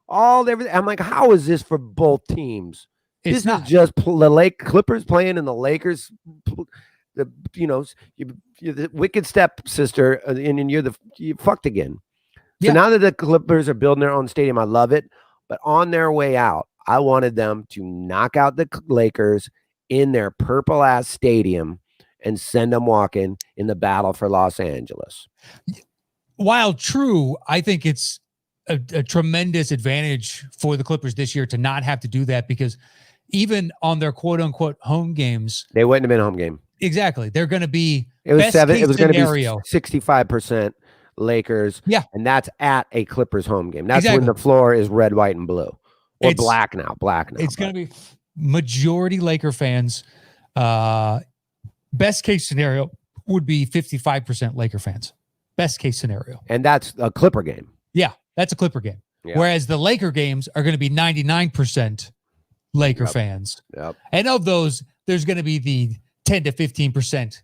everything? I'm like, how is this for both teams? This is just the Clippers playing in the Lakers, you're the wicked stepsister, and you fucked again. So now that the Clippers are building their own stadium, I love it. But on their way out, I wanted them to knock out the Lakers in their purple-ass stadium and send them walking in the battle for Los Angeles. While true, I think it's a tremendous advantage for the Clippers this year to not have to do that because even on their quote-unquote home games... They wouldn't have been a home game. Exactly. They're going to be It was going to be 65% Lakers. Yeah. And that's at a Clippers home game. That's when the floor is red, white, and blue. Or black now. It's going to be majority Laker fans. Best case scenario would be 55% Laker fans. best case scenario. And that's a Clipper game. Yeah, that's a Clipper game. Yeah. Whereas the Laker games are going to be 99% Laker Yep. fans. Yep. And of those, there's going to be the 10 to 15%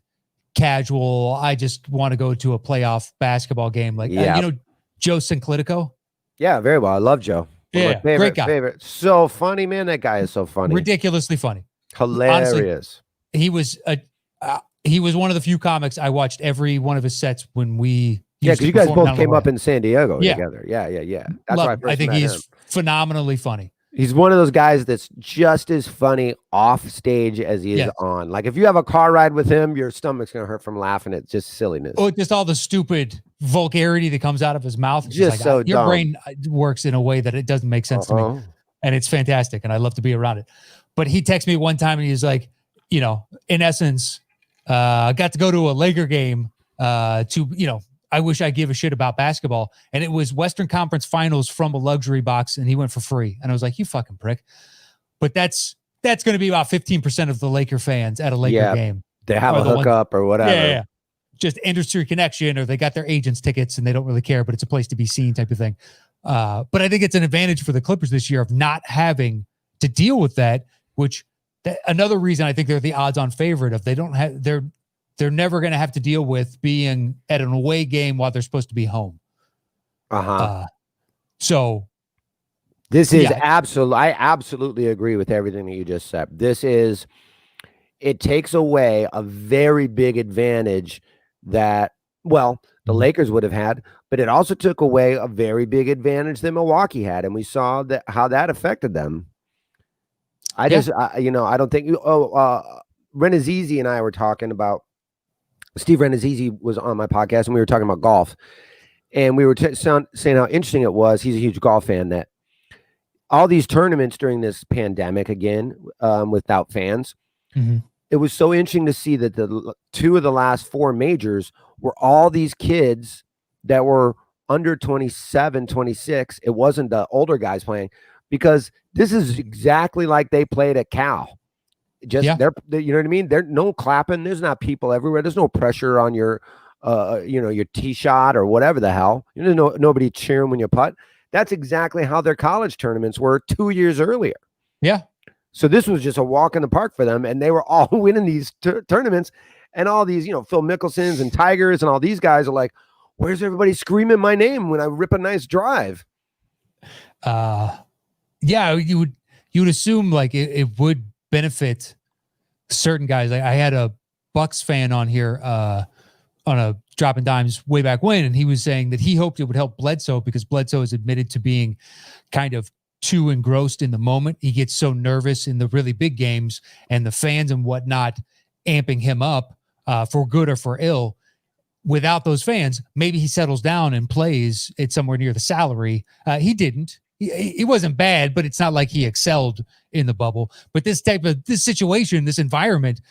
casual. I just want to go to a playoff basketball game. Like, Joe Sinclitico. Yeah, very well. I love Joe. Yeah, great guy. Favorite. So funny, man. That guy is so funny. Ridiculously funny. Hilarious. Honestly, he was one of the few comics I watched every one of his sets when we. Yeah, because you guys both came up in San Diego Yeah. together. Yeah. That's why I think he's phenomenally funny. He's one of those guys that's just as funny off stage as he is on. Like if you have a car ride with him, your stomach's gonna hurt from laughing at just silliness. Oh, just all the stupid vulgarity that comes out of his mouth. It's just so your dumb. brain works in a way that it doesn't make sense to me, and it's fantastic, and I love to be around it. But he texted me one time, and he's like, in essence, I got to go to a Laker game. I wish I give a shit about basketball. And it was Western Conference Finals from a luxury box, and he went for free. And I was like, you fucking prick. But that's going to be about 15% of the Laker fans at a Laker game. They have a hookup or whatever. Yeah. Just industry connection, or they got their agents' tickets and they don't really care, but it's a place to be seen type of thing. But I think it's an advantage for the Clippers this year of not having to deal with that, another reason I think they're the odds-on favorite of they're never going to have to deal with being at an away game while they're supposed to be home. So this is I absolutely agree with everything that you just said. It takes away a very big advantage that, the Lakers would have had, but it also took away a very big advantage that Milwaukee had. And we saw how that affected them. I don't think Renazizi and I were talking about, Steve Renazizi was on my podcast and we were talking about golf, and we were saying how interesting it was. He's a huge golf fan, that all these tournaments during this pandemic, again, without fans, it was so interesting to see that the two of the last four majors were all these kids that were under 27, 26. It wasn't the older guys playing, because this is exactly like they played at Cal. They're you know what I mean? There's no clapping. There's not people everywhere. There's no pressure on your, your tee shot or whatever the hell. There's nobody cheering when you putt. That's exactly how their college tournaments were 2 years earlier. Yeah. So this was just a walk in the park for them, and they were all winning these tournaments, and all these, Phil Mickelsons and Tigers and all these guys are like, where's everybody screaming my name when I rip a nice drive? You would assume like it would benefit certain guys. Like I had a Bucks fan on here on a Dropping Dimes way back when, and he was saying that he hoped it would help Bledsoe, because Bledsoe is admitted to being kind of too engrossed in the moment. He gets so nervous in the really big games, and the fans and whatnot amping him up for good or for ill. Without those fans, maybe he settles down and plays at somewhere near the salary. He didn't. He wasn't bad, but it's not like he excelled in the bubble. But this situation, this environment,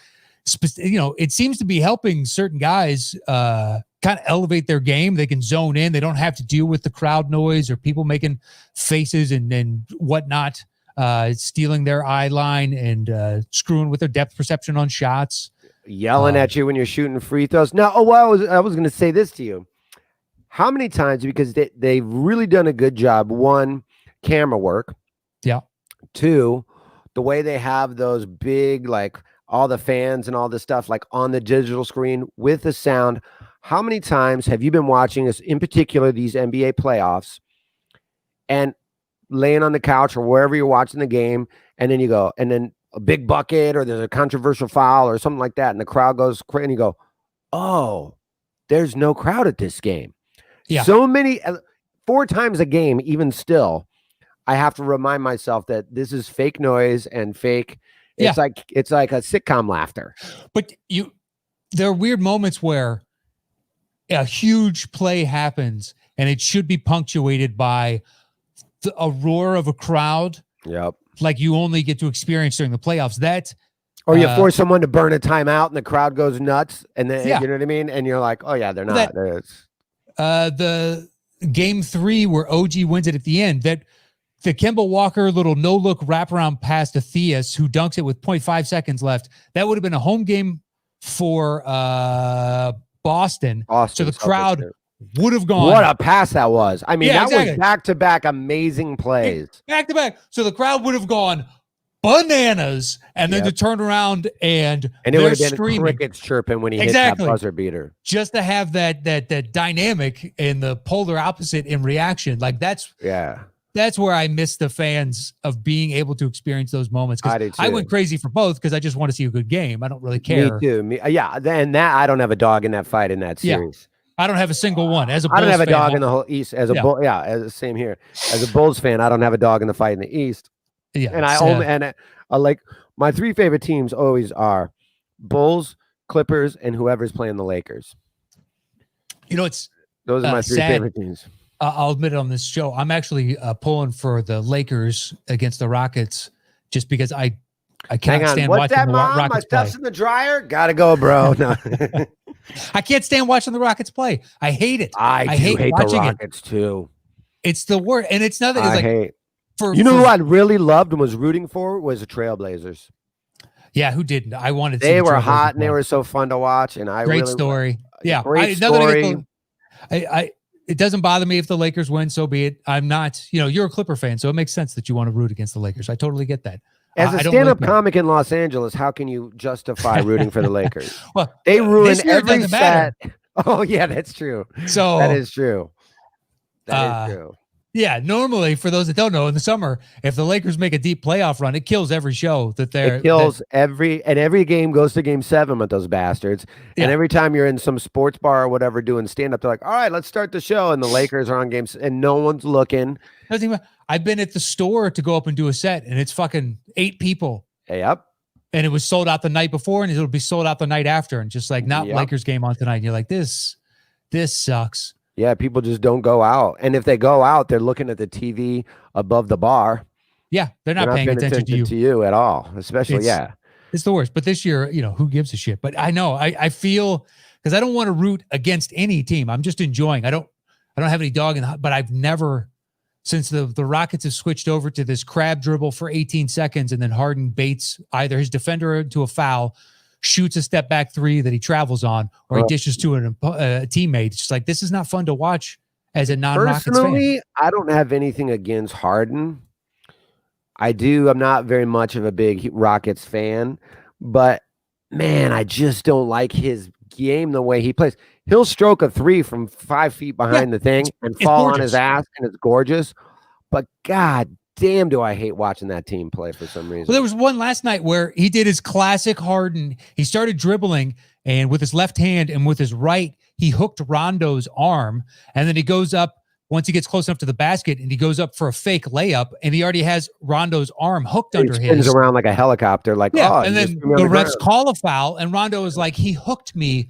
it seems to be helping certain guys kind of elevate their game. They can zone in. They don't have to deal with the crowd noise or people making faces and whatnot, stealing their eye line and screwing with their depth perception on shots. Yelling at you when you're shooting free throws. Now, I was going to say this to you. How many times, because they've really done a good job, one, camera work. Yeah. Two, the way they have those big, like all the fans and all this stuff, like on the digital screen with the sound. How many times have you been watching this, in particular, these NBA playoffs, and laying on the couch or wherever you're watching the game, and then you go, and then a big bucket, or there's a controversial foul or something like that, and the crowd goes crazy, and you go, oh, there's no crowd at this game. Yeah. So many, 4 times a game, even still, I have to remind myself that this is fake noise and fake. It's like a sitcom laughter. But there are weird moments where a huge play happens and it should be punctuated by a roar of a crowd. Yep. Like you only get to experience during the playoffs. Or you force someone to burn a timeout and the crowd goes nuts, and then you know what I mean? And you're like, oh yeah, they're not. The game 3 where OG wins it at the end, that the Kemba Walker little no-look wraparound pass to Theus, who dunks it with 0.5 seconds left, that would have been a home game for Boston. So the crowd would have gone. What a pass that was. I mean, that exactly. was back-to-back amazing plays. Back to back. So the crowd would have gone bananas, and then to Yep. turn around and And it would have been screaming. crickets chirping when he hit that buzzer beater. Just to have that dynamic and the polar opposite in reaction. Like that's where I miss the fans of being able to experience those moments. Because I went crazy for both because I just want to see a good game. I don't really care. Me too. Then that I don't have a dog in that fight in that series. I don't have a single one. As a Bulls I don't have a fan, dog in the whole East. As a Bull, same here. As a Bulls fan, I don't have a dog in the fight in the East. Yeah, and I like my three favorite teams always are Bulls, Clippers, and whoever's playing the Lakers. You know, it's those are my three favorite teams. I'll admit it on this show. I'm actually pulling for the Lakers against the Rockets just because I can't stand watching the Rockets my stuff's play. in the dryer. Gotta go, bro. No. I can't stand watching the Rockets play. I hate it. I hate the Rockets too. It's the worst, and it's nothing. It's hate. Who I really loved and was rooting for was the Trailblazers. Yeah, who didn't? I wanted. They were hot and they were so fun to watch. And great story. Yeah, great story. It doesn't bother me if the Lakers win. So be it. I'm not. You're a Clipper fan, so it makes sense that you want to root against the Lakers. I totally get that. As a stand-up comic in Los Angeles, how can you justify rooting for the Lakers? Well, they ruin every set. Oh yeah, that's true. So that is true. That is true. Yeah, normally for those that don't know, in the summer, if the Lakers make a deep playoff run, it kills every show that they're. It kills every game goes to game 7 with those bastards. Yeah. And every time you're in some sports bar or whatever doing stand-up, they're like, "All right, let's start the show," and the Lakers are on games, and no one's looking. I've been at the store to go up and do a set, and it's fucking 8 people. Yep. And it was sold out the night before, and it'll be sold out the night after, and just like not Lakers game on tonight. And you're like, this sucks. Yeah, people just don't go out. And if they go out, they're looking at the TV above the bar. Yeah, they're not paying attention to you at all, especially, It's the worst. But this year, who gives a shit? But I know, I feel, because I don't want to root against any team. I'm just enjoying. I don't have any dog in the, but I've never, since the Rockets have switched over to this crab dribble for 18 seconds and then Harden baits either his defender into a foul, shoots a step back 3 that he travels on, or he dishes to a teammate. It's just like, this is not fun to watch as a non-Rockets fan. Personally, I don't have anything against Harden. I'm not very much of a big Rockets fan, but man, I just don't like his game, the way he plays. He'll stroke a 3 from 5 feet behind the thing and fall on his ass, and it's gorgeous. But God damn, do I hate watching that team play for some reason. Well, there was one last night where he did his classic Harden. He started dribbling, and with his left hand and with his right, he hooked Rondo's arm. And then he goes up once he gets close enough to the basket, and he goes up for a fake layup, and he already has Rondo's arm hooked under his. He spins around like a helicopter, like, and then the refs call a foul, and Rondo is like, he hooked me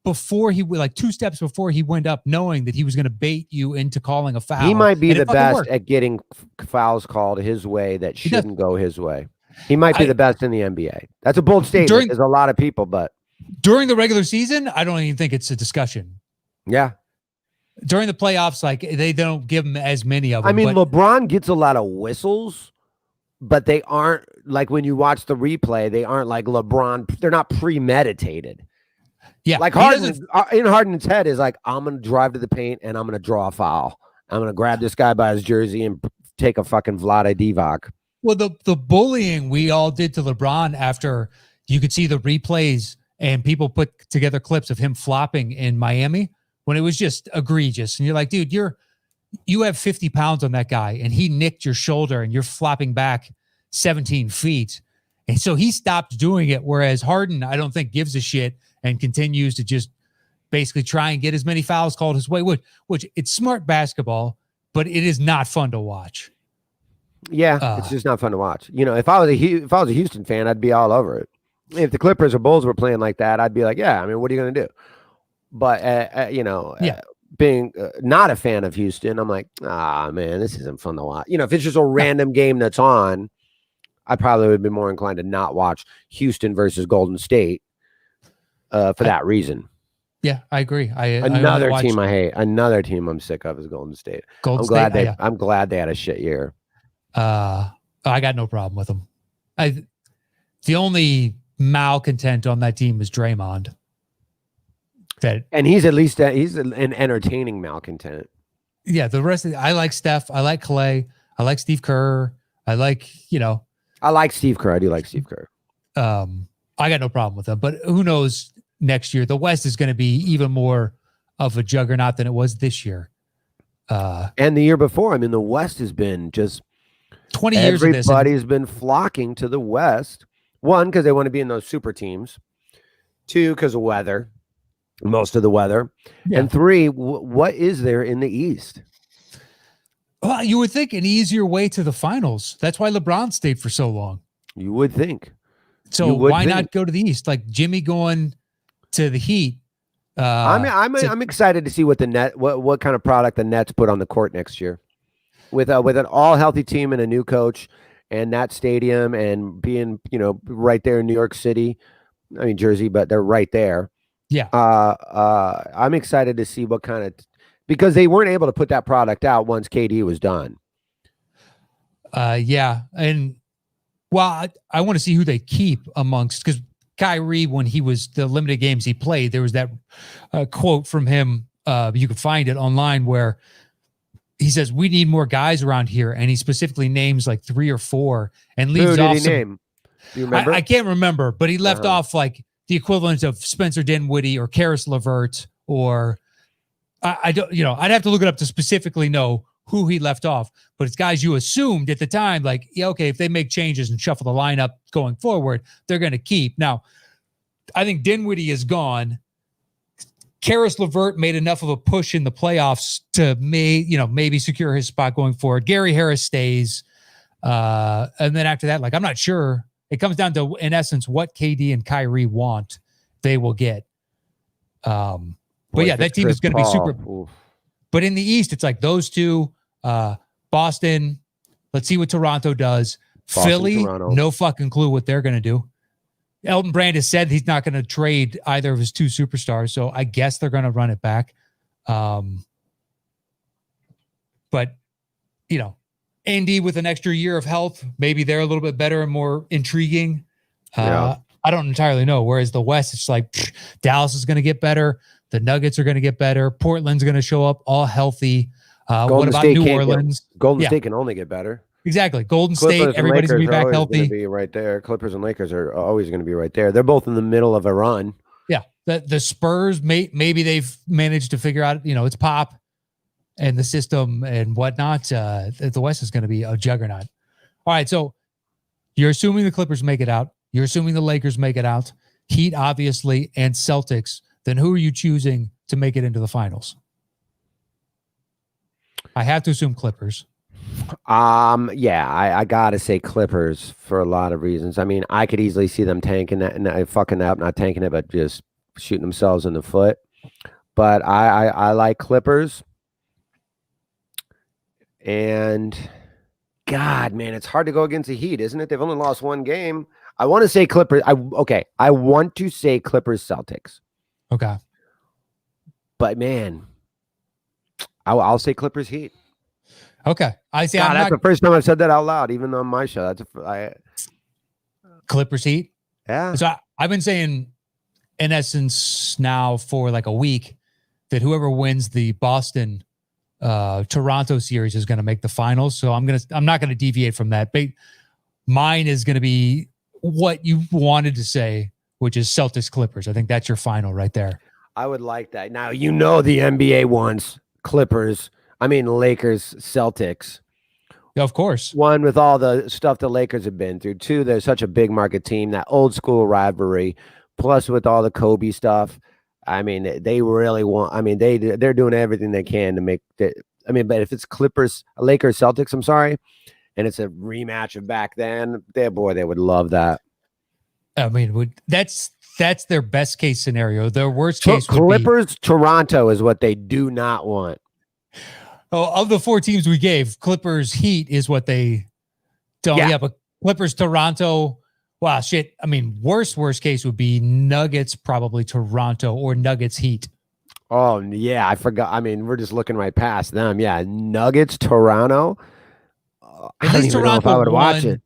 before he, like 2 steps before he went up, knowing that he was going to bait you into calling a foul. He might be the best at getting fouls called his way that shouldn't go his way. He might be the best in the NBA. That's a bold statement. There's a lot of people, but during the regular season, I don't even think it's a discussion. Yeah. During the playoffs, like, they don't give him as many of them. I mean, LeBron gets a lot of whistles, but they aren't, like, when you watch the replay, they aren't like LeBron. They're not premeditated. Yeah, like Harden in Harden's head is like, I'm going to drive to the paint and I'm going to draw a foul. I'm going to grab this guy by his jersey and take a fucking Vlade Divac. Well, the bullying we all did to LeBron after you could see the replays and people put together clips of him flopping in Miami when it was just egregious. And you're like, dude, you have 50 pounds on that guy and he nicked your shoulder and you're flopping back 17 feet. And so he stopped doing it. Whereas Harden, I don't think gives a shit and continues to just basically try and get as many fouls called his way, which it's smart basketball, but it is not fun to watch. Yeah, it's just not fun to watch. If I was a Houston fan, I'd be all over it. If the Clippers or Bulls were playing like that, I'd be like, yeah, I mean, what are you going to do? But, being not a fan of Houston, I'm like, man, this isn't fun to watch. If it's just a random game that's on, I probably would be more inclined to not watch Houston versus Golden State. For that reason. Yeah, I agree. Another team I hate. Another team I'm sick of is Golden State. I'm glad they had a shit year. I got no problem with them. The only malcontent on that team is Draymond. And he's at least he's an entertaining malcontent. Yeah, the rest of I like Steph. I like Clay. I like Steve Kerr. I like, I like Steve Kerr. I do like Steve Kerr. I got no problem with them. But who knows next year? The West is going to be even more of a juggernaut than it was this year. And the year before. I mean, the West has been just 20 years of this. Everybody's been flocking to the West. One, because they want to be in those super teams. Two, because of weather. Most of the weather. Yeah. And three, what is there in the East? Well, you would think an easier way to the finals. That's why LeBron stayed for so long. You would think. So why not go to the East? Like Jimmy going to the Heat. I'm excited to see what what kind of product the Nets put on the court next year, with an all healthy team and a new coach, and that stadium, and being right there in New York City. I mean Jersey, but they're right there. Yeah. I'm excited to see what kind of, because they weren't able to put that product out once KD was done. Yeah. And well, I want to see who they keep amongst, because Kyrie, when he was the limited games he played, there was that quote from him. You can find it online where he says, "We need more guys around here." And he specifically names like 3 or 4 and leaves off. Who did he name? Do you remember? I can't remember, but he left off like the equivalent of Spencer Dinwiddie or Karis LeVert, or I don't, I'd have to look it up to specifically know who he left off, but it's guys you assumed at the time, like, yeah, okay, if they make changes and shuffle the lineup going forward, they're going to keep. Now, I think Dinwiddie is gone. Karis LeVert made enough of a push in the playoffs to maybe secure his spot going forward. Gary Harris stays. And then after that, like, I'm not sure. It comes down to, in essence, what KD and Kyrie want, they will get. But yeah, that team is going to be super. Oof. But in the East, it's like those two, Boston. Let's see what Toronto does. Philly, Toronto. No fucking clue what they're going to do. Elton Brand has said he's not going to trade either of his 2 superstars, so I guess they're going to run it back. But, Andy with an extra year of health, maybe they're a little bit better and more intriguing. I don't entirely know. Whereas the West, it's like Dallas is going to get better. The Nuggets are going to get better. Portland's going to show up all healthy. What about New Orleans? Golden State can only get better. Exactly. Golden State, everybody's going to be back healthy. Be right there. Clippers and Lakers are always going to be right there. They're both in the middle of a run. Yeah. The Spurs, maybe they've managed to figure out, it's Pop and the system and whatnot. The West is going to be a juggernaut. All right. So you're assuming the Clippers make it out. You're assuming the Lakers make it out. Heat, obviously, and Celtics. Then who are you choosing to make it into the finals? I have to assume Clippers. Yeah, I gotta say Clippers for a lot of reasons. I mean, I could easily see them tanking that and fucking up, not tanking it, but just shooting themselves in the foot. But I like Clippers. And God, man, it's hard to go against the Heat, isn't it? They've only lost 1 game. I want to say Clippers. I want to say Clippers Celtics. Okay. But man, I'll say Clippers Heat. Okay. I see. God, that's the first time I've said that out loud, even on my show. Clippers Heat. Yeah. So I've been saying, in essence, now for like a week, that whoever wins the Boston Toronto series is going to make the finals. So I'm not going to deviate from that. But mine is going to be what you wanted to say, which is Celtics Clippers. I think that's your final right there. I would like that. Now, the NBA wants Lakers, Celtics. Of course. 1, with all the stuff the Lakers have been through. 2, they're such a big market team, that old school rivalry, plus with all the Kobe stuff. I mean, they really want, they're doing everything they can to make it. But if it's Lakers, Celtics, I'm sorry, and it's a rematch of back then, they would love that. That's their best case scenario. Their worst case Clippers, Toronto is what they do not want. Oh, of the 4 teams we gave, Clippers Heat is what they don't. Yeah, but Clippers Toronto. Wow, shit. Worst case would be Nuggets, probably Toronto, or Nuggets Heat. Oh yeah, I forgot. We're just looking right past them. Yeah, Nuggets Toronto. I don't even know if I would watch it.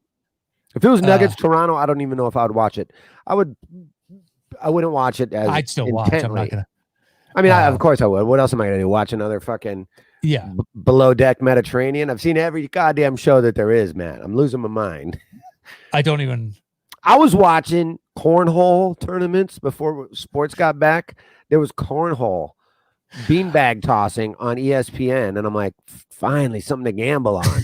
If it was Nuggets Toronto, I don't even know if I would watch it. I wouldn't watch it as I'd still watch. I'm not gonna. I mean, of course I would. What else am I going to do? Watch another fucking below deck Mediterranean? I've seen every goddamn show that there is, man. I'm losing my mind. I was watching cornhole tournaments before sports got back. There was cornhole beanbag tossing on ESPN, and I'm like, finally something to gamble on.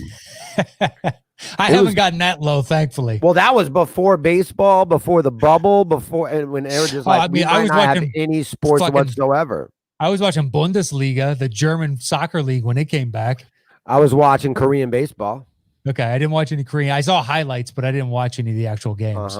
I haven't gotten that low, thankfully. Well, that was before baseball, before the bubble, and when they were just like, I was not have any sports whatsoever. I was watching Bundesliga, the German soccer league, when it came back. I was watching Korean baseball. Okay, I didn't watch any Korean. I saw highlights, but I didn't watch any of the actual games.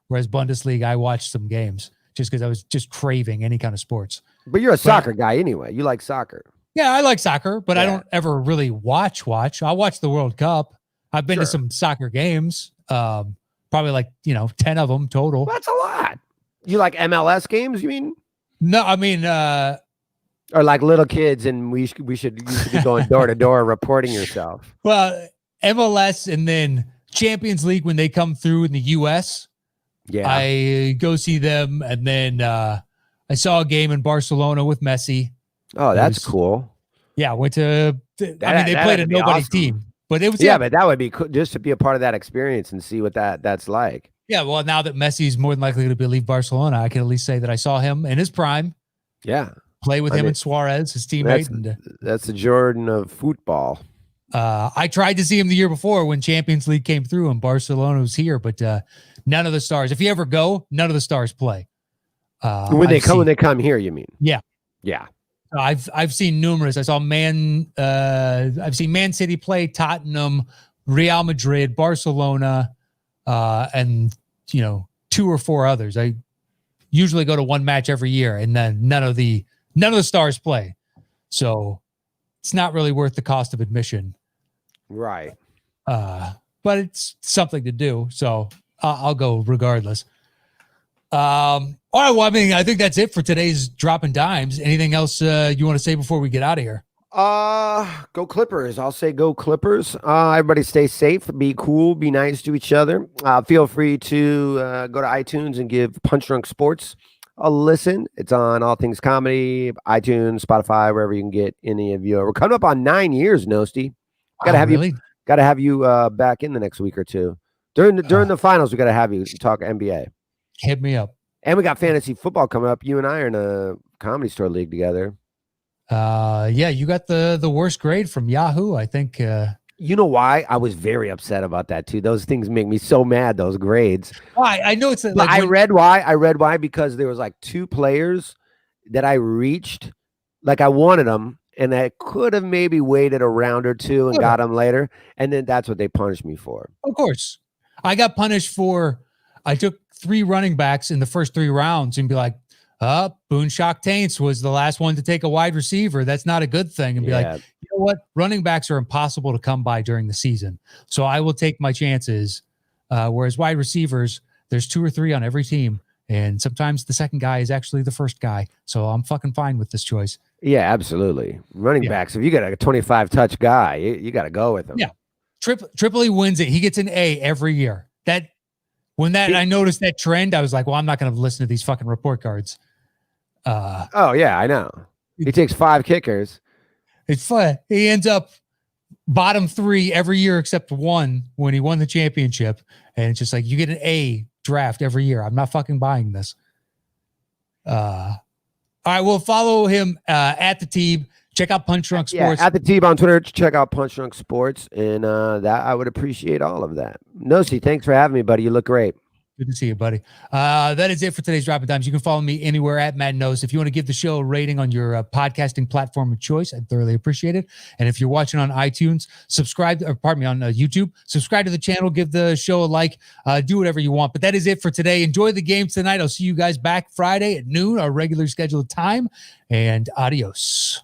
Whereas Bundesliga, I watched some games just because I was just craving any kind of sports. But you're a soccer guy anyway. You like soccer. Yeah, I like soccer, but I don't ever really watch. I'll watch the World Cup. I've been to some soccer games, probably like, 10 of them total. That's a lot. You like MLS games, you mean? No, I mean... or like little kids, and you should be going door to door reporting yourself. Well, MLS and then Champions League when they come through in the U.S., I go see them, and then I saw a game in Barcelona with Messi. Oh, that's cool. Yeah, went to... they played a nobody team. But it was but that would be cool just to be a part of that experience and see what that's like. Yeah, well, now that Messi's more than likely to leave Barcelona, I can at least say that I saw him in his prime. Yeah, play with him and Suarez, his teammate. That's the Jordan of football. I tried to see him the year before when Champions League came through and Barcelona was here, but none of the stars. If you ever go, none of the stars play. When they come here, you mean? Yeah. Yeah. I've seen numerous. I've seen Man City play, Tottenham, Real Madrid, Barcelona, and 2 or 4 others. I usually go to one match every year, and then none of the stars play. So it's not really worth the cost of admission. Right. But it's something to do. So I'll go regardless. All right. Well, I think that's it for today's Dropping Dimes. Anything else you want to say before we get out of here? Go Clippers. I'll say go Clippers. Everybody stay safe, be cool, be nice to each other. Feel free to go to iTunes and give Punch Drunk Sports a listen. It's on All Things Comedy, iTunes, Spotify, wherever you can get any of you. We're coming up on 9 years, Nosti. Gotta have you back in the next week or two. During the finals, we gotta have you talk NBA. Hit me up. And we got fantasy football coming up. You and I are in a Comedy Store league together. You got the worst grade from Yahoo, I think. You know why? I was very upset about that too. Those things make me so mad, those grades. Why? I know it's like I read why because there was like 2 players that I reached, like I wanted them, and I could have maybe waited a round or 2 and got them later, and then that's what they punished me for. Of course. I got punished for I took 3 running backs in the first 3 rounds and be like, Boone Shock Taints was the last one to take a wide receiver. That's not a good thing. And be like, you know what? Running backs are impossible to come by during the season. So I will take my chances. Whereas wide receivers, there's 2 or 3 on every team. And sometimes the second guy is actually the first guy. So I'm fucking fine with this choice. Yeah, absolutely. Running backs, if you got a 25 touch guy, you got to go with him. Yeah. Tripoli wins it. He gets an A every year. I noticed that trend, I was like, well, I'm not going to listen to these fucking report cards. I know. He takes 5 kickers. It's fun. He ends up bottom 3 every year except 1 when he won the championship. And it's just like, you get an A draft every year. I'm not fucking buying this. All right, we'll follow him at the team. Check out Punch Drunk Sports. At the team on Twitter. Check out Punch Drunk Sports. And that I would appreciate all of that. Nosy, thanks for having me, buddy. You look great. Good to see you, buddy. That is it for today's Dropping Dimes. You can follow me anywhere at Matt Knows. If you want to give the show a rating on your podcasting platform of choice, I'd thoroughly appreciate it. And if you're watching on iTunes, on YouTube, subscribe to the channel, give the show a like, do whatever you want. But that is it for today. Enjoy the games tonight. I'll see you guys back Friday at noon, our regular scheduled time. And adios.